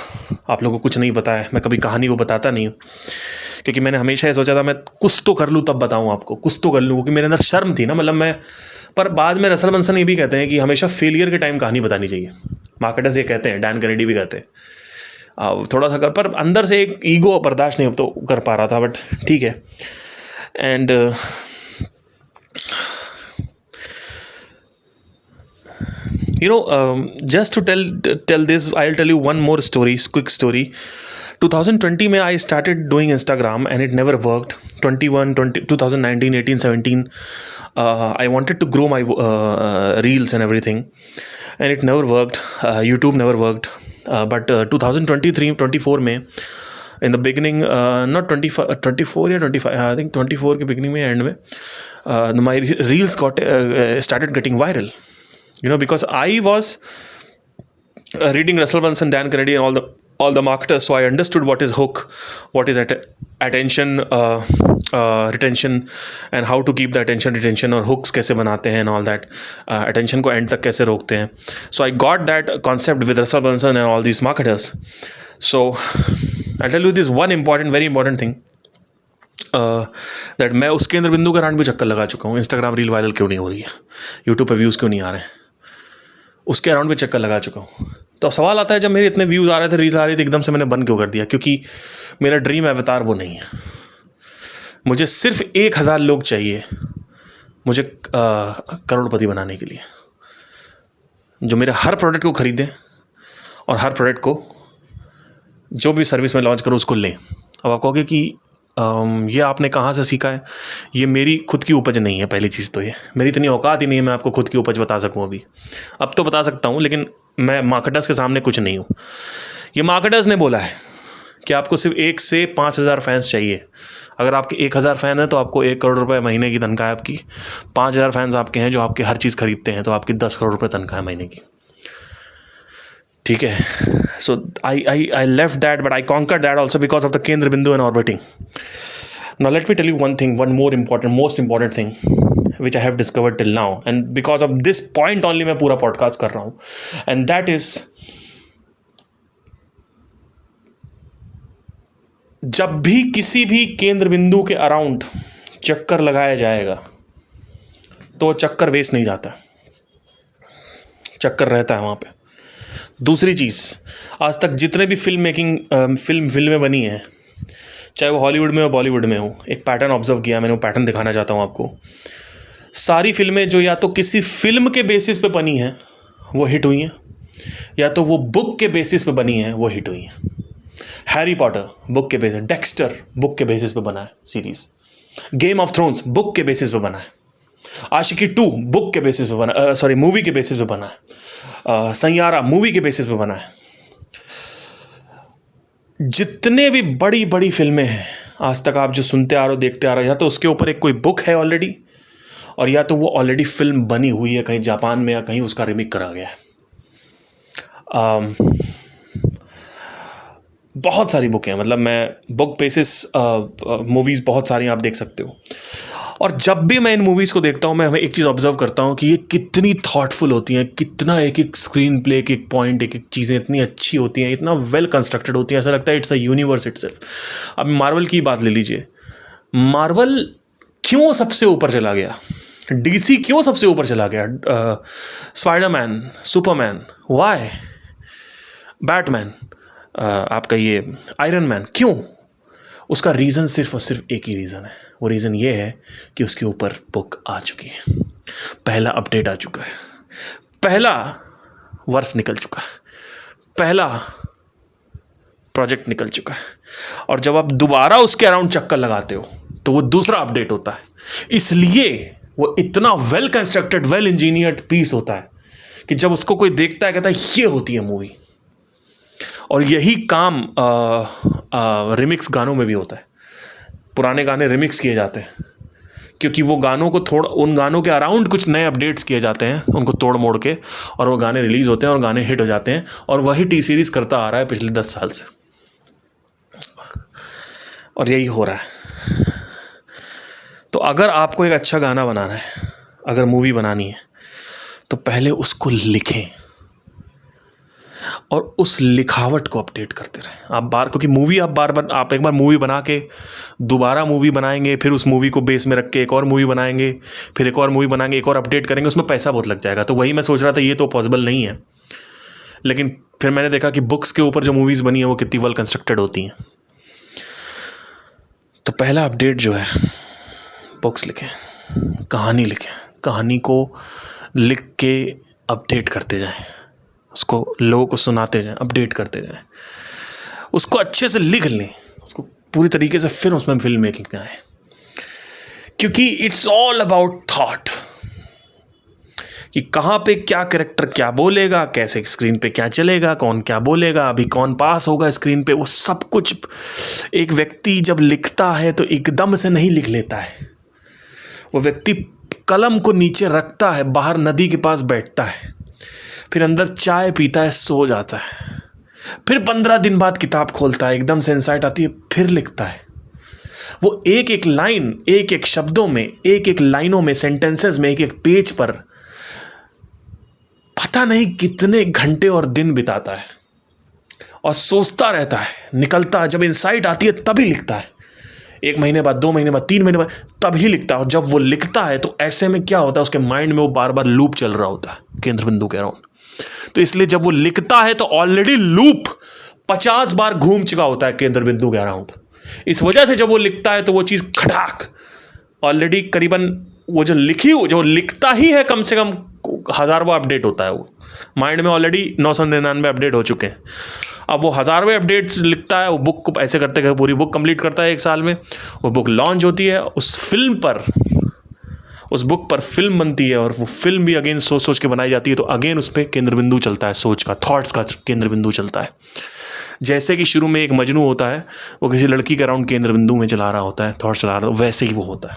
आप लोगों को कुछ नहीं पता है, मैं कभी कहानी को बताता नहीं हूँ, क्योंकि मैंने हमेशा ये सोचा था मैं कुछ तो कर लूँ तब बताऊँ आपको, कुछ तो कर लूँ, क्योंकि मेरे अंदर शर्म थी ना. मतलब मैं, पर बाद में रसल मंसन ये भी कहते हैं कि हमेशा फेलियर के टाइम कहानी बतानी चाहिए. मार्केटर्स ये कहते हैं, डैन कैनेडी भी कहते हैं. थोड़ा सा कर, पर अंदर से एक ईगो बर्दाश्त नहीं तो कर पा रहा था, बट ठीक है. And just to tell this, I'll tell you one more story, quick story. 2020 में I started doing Instagram and it never worked. 2019, 18, 17 I wanted to grow my reels and everything, and it never worked. YouTube never worked. But 2023, 24 में in the beginning, not 24 या 25, I think 24 के beginning में end में my reels started getting viral. Because I was reading Russell Brunson, Dan Kennedy, and all the marketers, so I understood what is hook, what is attention retention, and how to keep the attention retention और hooks कैसे बनाते हैं and all that, attention को end तक कैसे रोकते हैं. So I got that concept with Russell Brunson and all these marketers. So I'll tell you this one very important thing, that मैं उस केंद्र बिंदु के राउंड भी चक्कर लगा चुका हूँ. इंस्टाग्राम रील वायरल क्यों नहीं हो रही है, यूट्यूब पे व्यूज़ क्यों नहीं आ रहे हैं, उसके अराउंड भी चक्कर लगा चुका हूँ. तो सवाल आता है, जब मेरे इतने व्यूज़ आ रहे थे, रील आ रही थी, एकदम से मैंने बंद क्यों कर दिया? क्योंकि मेरा ड्रीम अवतार वो नहीं है. मुझे सिर्फ 1000 लोग चाहिए मुझे करोड़पति बनाने के लिए, जो मेरे हर प्रोडक्ट को ख़रीदें और हर प्रोडक्ट को, जो भी सर्विस मैं लॉन्च करूँ, उसको लें. अब आप कहोगे कि ये आपने कहाँ से सीखा है? ये मेरी खुद की उपज नहीं है. पहली चीज़ तो ये मेरी इतनी औकात ही नहीं है मैं आपको खुद की उपज बता सकूँ. अभी अब तो बता सकता हूँ, लेकिन मैं मार्केटर्स के सामने कुछ नहीं हूँ. ये मार्केटर्स ने बोला है कि आपको सिर्फ 1 से 5000 फैंस चाहिए. अगर आपके 1000 फ़ैन हैं तो आपको 1 करोड़ रुपए महीने की तनख्वाह है आपकी. 5000 फैंस आपके हैं जो आपके हर चीज़ खरीदते हैं, तो आपकी 10 करोड़ रुपए तनख्वाह है महीने की. ठीक है. So I left that, but I conquered that also because of the केंद्र बिंदु and orbiting. Now let me tell you one more most important thing which I have discovered till now, and because of this point only मैं पूरा पॉडकास्ट कर रहा हूँ, एंड दैट इज, जब भी किसी भी केंद्र बिंदु के अराउंड चक्कर लगाया जाएगा तो चक्कर वेस्ट नहीं जाता, चक्कर रहता है वहाँ पे. दूसरी चीज़, आज तक जितने भी फिल्में बनी हैं, चाहे वो हॉलीवुड में हो बॉलीवुड में हो, एक पैटर्न ऑब्जर्व किया मैंने, वो पैटर्न दिखाना चाहता हूँ आपको. सारी फिल्में जो या तो किसी फिल्म के बेसिस पे बनी हैं वो हिट हुई हैं, या तो वो बुक के बेसिस पे बनी हैं वो हिट हुई हैं. हैरी पॉटर बुक के बेसिस, डेक्स्टर बुक के बेसिस पे बना है series, game of thrones book के बेसिस पे बना है, आशिकी 2 बुक के बेसिस पे बना, मूवी के बेसिस पे बना है, सैयारा मूवी के बेसिस पे बना है. जितने भी बड़ी बड़ी फिल्में हैं आज तक आप जो सुनते आ रहे हो, देखते आ रहे हो, या तो उसके ऊपर एक कोई बुक है ऑलरेडी, और या तो वो ऑलरेडी फिल्म बनी हुई है कहीं जापान में, या कहीं उसका रिमेक करा गया है. बहुत सारी बुक हैं, मतलब मैं बुक बेसिस मूवीज़ बहुत सारी आप देख सकते हो. और जब भी मैं इन मूवीज़ को देखता हूँ, मैं हमें एक चीज़ ऑब्जर्व करता हूँ कि ये कितनी थॉटफुल होती हैं, कितना एक एक स्क्रीन प्ले, एक एक पॉइंट, एक एक चीज़ें इतनी अच्छी होती हैं, इतना वेल कंस्ट्रक्टेड होती हैं, ऐसा लगता है इट्स अ यूनिवर्स इटसेल्फ. अब मार्वल की बात ले लीजिए, मार्वल क्यों सबसे ऊपर चला गया, डीसी क्यों सबसे ऊपर चला गया, स्पाइडरमैन, सुपरमैन, वाई, बैटमैन, आपका ये आयरन मैन, क्यों? उसका रीज़न सिर्फ और सिर्फ एक ही रीज़न है. वो रीज़न ये है कि उसके ऊपर बुक आ चुकी है, पहला अपडेट आ चुका है, पहला वर्ष निकल चुका है, पहला प्रोजेक्ट निकल चुका है. और जब आप दोबारा उसके अराउंड चक्कर लगाते हो तो वो दूसरा अपडेट होता है. इसलिए वो इतना well constructed, well engineered piece होता है कि जब उसको कोई देखता है कहता है ये होती है मूवी. और यही काम रिमिक्स गानों में भी होता है. पुराने गाने रिमिक्स किए जाते हैं क्योंकि वो गानों को थोड़ा, उन गानों के अराउंड कुछ नए अपडेट्स किए जाते हैं, उनको तोड़ मोड़ के, और वो गाने रिलीज़ होते हैं और गाने हिट हो जाते हैं. और वही टी सीरीज़ करता आ रहा है पिछले 10 साल से, और यही हो रहा है. तो अगर आपको एक अच्छा गाना बनाना है, अगर मूवी बनानी है, तो पहले उसको लिखें और उस लिखावट को अपडेट करते रहें. आप क्योंकि मूवी आप एक बार मूवी बना के दोबारा मूवी बनाएंगे, फिर उस मूवी को बेस में रख के एक और मूवी बनाएंगे, फिर एक और मूवी बनाएंगे, एक और अपडेट करेंगे, उसमें पैसा बहुत लग जाएगा. तो वही मैं सोच रहा था, ये तो पॉसिबल नहीं है. लेकिन फिर मैंने देखा कि बुक्स के ऊपर जो मूवीज़ बनी है वो कितनी वेल कंस्ट्रक्टेड होती हैं. तो पहला अपडेट जो है, बुक्स लिखें, कहानी लिखें, कहानी को लिख के अपडेट करते जाएं, उसको लोगों को सुनाते जाएं, अपडेट करते जाएं. उसको अच्छे से लिख लें, उसको पूरी तरीके से, फिर उसमें फिल्म मेकिंग में आए, क्योंकि इट्स ऑल अबाउट थॉट कि कहाँ पे क्या कैरेक्टर क्या बोलेगा, कैसे स्क्रीन पे क्या चलेगा, कौन क्या बोलेगा, अभी कौन पास होगा स्क्रीन पे, वो सब कुछ एक व्यक्ति जब लिखता है तो एकदम से नहीं लिख लेता है। वो व्यक्ति कलम को नीचे रखता है, बाहर नदी के पास बैठता है, फिर अंदर चाय पीता है, सो जाता है, फिर 15 दिन बाद किताब खोलता है, एकदम से इंसाइट आती है, फिर लिखता है। वो एक एक लाइन, एक एक शब्दों में, एक एक लाइनों में, सेंटेंसेस में, एक एक पेज पर पता नहीं कितने घंटे और दिन बिताता है और सोचता रहता है, निकलता, जब इंसाइट आती है तभी लिखता है। 1 महीने बाद, 2 महीने बाद, 3 महीने बाद तभी लिखता है। और जब वो लिखता है तो ऐसे में क्या होता है, उसके माइंड में वो बार बार लूप चल रहा होता है, केंद्र बिंदु के अराउंड। तो इसलिए जब वो लिखता है तो ऑलरेडी लूप 50 बार घूम चुका होता है केंद्र बिंदु के अराउंड। इस वजह से जब वो लिखता है तो वो चीज़ खटाक ऑलरेडी करीबन वो जो लिखता ही है, कम से कम 1000वां अपडेट होता है। वो माइंड में ऑलरेडी 999 अपडेट हो चुके हैं। अब वो 1000वें अपडेट लिखता है, वो बुक को ऐसे करते करते पूरी बुक कंप्लीट करता है 1 साल में। वो बुक लॉन्च होती है, उस बुक पर फिल्म बनती है, और वो फिल्म भी अगेन सोच सोच के बनाई जाती है। तो अगेन उस पर केंद्र बिंदु चलता है, सोच का, थॉट्स का केंद्र बिंदु चलता है। जैसे कि शुरू में एक मजनू होता है, वो किसी लड़की के अराउंड केंद्र बिंदु में चला रहा होता है, थॉट चला रहा, वैसे ही वो होता है।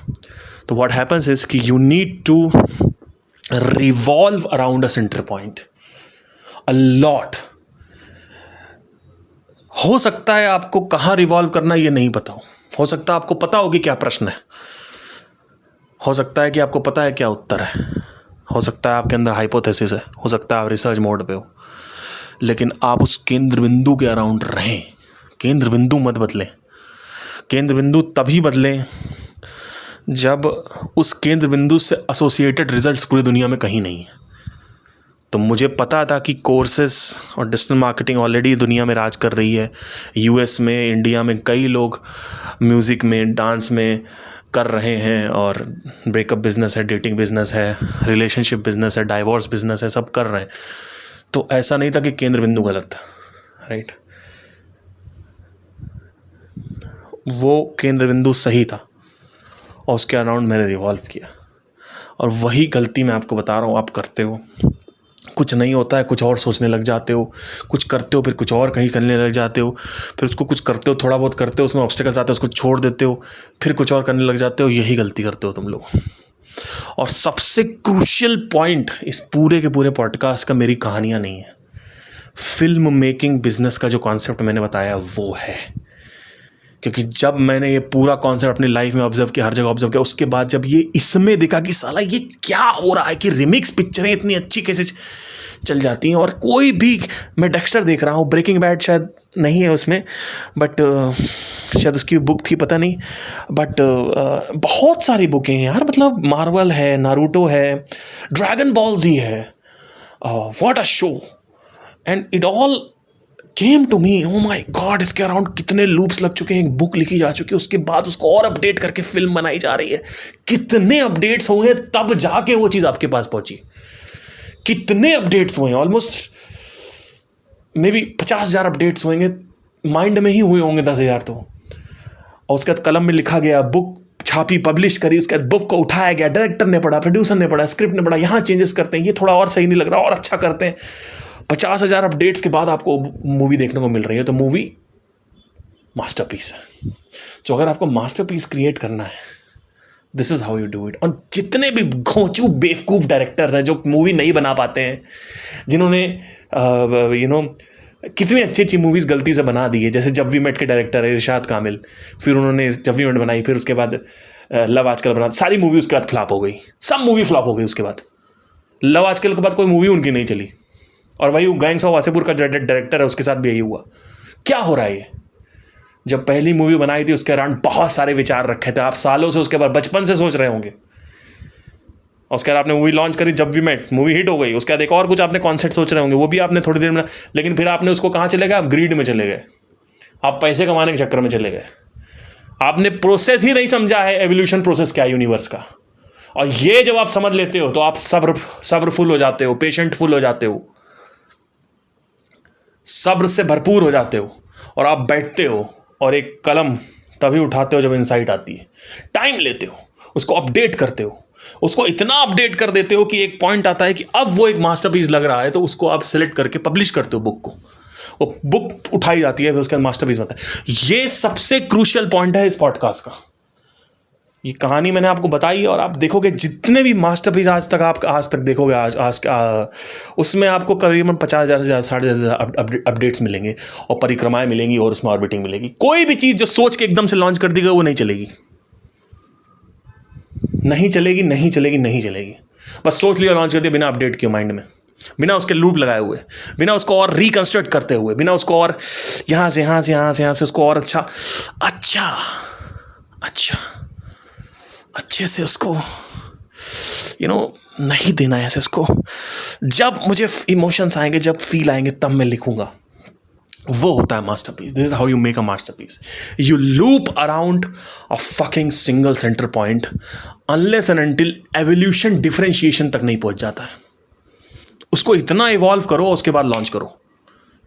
तो व्हाट हैपन्स इज कि you need to revolve around a center point a lot. हो सकता है आपको कहाँ रिवॉल्व करना ये नहीं पता हो सकता है आपको पता हो कि क्या प्रश्न है, हो सकता है कि आपको पता है क्या उत्तर है, हो सकता है आपके अंदर हाइपोथेसिस है, हो सकता है आप रिसर्च मोड पे हो, लेकिन आप उस केंद्र बिंदु के अराउंड रहें। केंद्र बिंदु मत बदलें। केंद्र बिंदु तभी बदलें जब उस केंद्र बिंदु से एसोसिएटेड रिजल्ट्स पूरी दुनिया में कहीं नहीं है। तो मुझे पता था कि कोर्सेस और डिजिटल मार्केटिंग ऑलरेडी दुनिया में राज कर रही है। यूएस में, इंडिया में कई लोग म्यूज़िक में, डांस में कर रहे हैं, और ब्रेकअप बिजनेस है, डेटिंग बिजनेस है, रिलेशनशिप बिजनेस है, डाइवोर्स बिजनेस है, सब कर रहे हैं। तो ऐसा नहीं था कि केंद्र बिंदु गलत था, राइट। वो केंद्र बिंदु सही था और उसके अराउंड मैंने रिवॉल्व किया। और वही गलती मैं आपको बता रहा हूँ आप करते हो। कुछ नहीं होता है, कुछ और सोचने लग जाते हो, कुछ करते हो फिर कुछ और कहीं करने लग जाते हो, फिर उसको कुछ करते हो, थोड़ा बहुत करते हो, उसमें ऑब्स्टिकल्स आते हैं, उसको छोड़ देते हो, फिर कुछ और करने लग जाते हो। यही गलती करते हो तुम लोग। और सबसे क्रूशियल पॉइंट इस पूरे के पूरे पॉडकास्ट का मेरी कहानियाँ नहीं है, फिल्म मेकिंग बिजनेस का जो कॉन्सेप्ट मैंने बताया वो है। क्योंकि जब मैंने ये पूरा कॉन्सेप्ट अपनी लाइफ में ऑब्जर्व किया, हर जगह ऑब्जर्व किया, उसके बाद जब ये इसमें देखा कि साला ये क्या हो रहा है, कि रिमिक्स पिक्चरें इतनी अच्छी कैसे चल जाती हैं। और कोई भी, मैं डेक्स्टर देख रहा हूँ, ब्रेकिंग बैड शायद नहीं है उसमें, बट शायद उसकी बुक थी, पता नहीं, बट बहुत सारी बुकें हैं यार। मतलब मार्वल है, नारुतो है, ड्रैगन बॉल जी है, what a show, and it all came to me, oh my God, इसके अराउंड कितने लूप्स लग चुके हैं, एक बुक लिखी जा चुकी है, उसके बाद उसको और अपडेट करके फिल्म बनाई जा रही है। कितने अपडेट्स होंगे तब जाके वो चीज़ आपके पास पहुंची। कितने अपडेट्स हुए, ऑलमोस्ट मे बी 50,000 अपडेट्स होंगे, माइंड में ही हुए होंगे 10,000 तो। और उसके बाद कलम में लिखा गया, बुक छापी, पब्लिश करी, उसके बाद बुक को उठाया गया, डायरेक्टर ने पढ़ा, प्रोड्यूसर ने पढ़ा, स्क्रिप्ट ने पढ़ा, यहाँ चेंजेस करते हैं, ये थोड़ा और सही नहीं लग रहा, और अच्छा करते हैं। 50,000 अपडेट्स के बाद आपको मूवी देखने को मिल रही है, तो मूवी मास्टरपीस है। तो अगर आपको मास्टरपीस क्रिएट करना है, this is how you do it. और जितने भी घोंचू बेवकूफ़ डायरेक्टर्स हैं जो मूवी नहीं बना पाते हैं, जिन्होंने कितनी अच्छी अच्छी मूवीज़ गलती से बना दी है, जैसे जब वी मेट के डायरेक्टर है इरशाद कामिल, फिर उन्होंने जब वी मेट बनाई, फिर उसके बाद लव आजकल बना, सारी मूवी उसके बाद फ्लॉप हो गई, सब मूवी फ्लॉप हो गई। उसके बाद लव आजकल के बाद कोई मूवी उनकी नहीं चली। और वही गैंग्स ऑफ वासेपुर का डायरेक्टर है, उसके साथ भी यही हुआ। क्या हो रहा है ये? जब पहली मूवी बनाई थी उसके अराउंड बहुत सारे विचार रखे थे, आप सालों से, उसके बाद बचपन से सोच रहे होंगे। और उसके बाद आपने मूवी लॉन्च करी, जब वी मेट, मूवी हिट हो गई, उसके बाद एक और कुछ आपने कॉन्सेप्ट सोच रहे होंगे, वो भी आपने थोड़ी देर में, लेकिन फिर आपने उसको कहाँ चले गए, आप ग्रीड में चले गए, आप पैसे कमाने के चक्कर में चले गए। आपने प्रोसेस ही नहीं समझा है, एवोल्यूशन प्रोसेस क्या है यूनिवर्स का। और ये जब आप समझ लेते हो तो आप सब्रफुल हो जाते हो, पेशेंटफुल हो जाते हो, सब्र से भरपूर हो जाते हो। और आप बैठते हो और एक कलम तभी उठाते हो जब इनसाइट आती है, टाइम लेते हो, उसको अपडेट करते हो, उसको इतना अपडेट कर देते हो कि एक पॉइंट आता है कि अब वो एक मास्टरपीस लग रहा है, तो उसको आप सिलेक्ट करके पब्लिश करते हो बुक को, वो बुक उठाई जाती है, फिर उसके बाद मास्टरपीस बनता है। ये सबसे क्रूशियल पॉइंट है इस पॉडकास्ट का। ये कहानी मैंने आपको बताई और आप देखोगे जितने भी मास्टरपीस आज तक देखोगे उसमें आपको करीबन 50,000 से ज़्यादा 60,000 अपडेट्स मिलेंगे और परिक्रमाएं मिलेंगी और उसमें ऑर्बिटिंग मिलेगी। कोई भी चीज़ जो सोच के एकदम से लॉन्च कर दी गई वो नहीं चलेगी, नहीं चलेगी, नहीं चलेगी, नहीं चलेगी। बस सोच लिया, लॉन्च कर दिया बिना अपडेट के माइंड में, बिना उसके लूप लगाए हुए, बिना उसको और रिकंस्ट्रक्ट करते हुए, बिना उसको और यहाँ से उसको और अच्छा अच्छे से उसको नहीं देना है ऐसे उसको। जब मुझे इमोशंस आएंगे, जब फील आएंगे, तब मैं लिखूंगा। वो होता है masterpiece. This is how you make a masterpiece. You loop around a fucking single centre point unless and until evolution differentiation तक नहीं पहुंच जाता है। उसको इतना इवॉल्व करो, उसके बाद लॉन्च करो।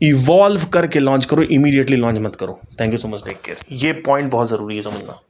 इवॉल्व करके लॉन्च करो, इमीडिएटली लॉन्च मत करो। Thank you so much, take care. ये पॉइंट बहुत जरूरी है समझना।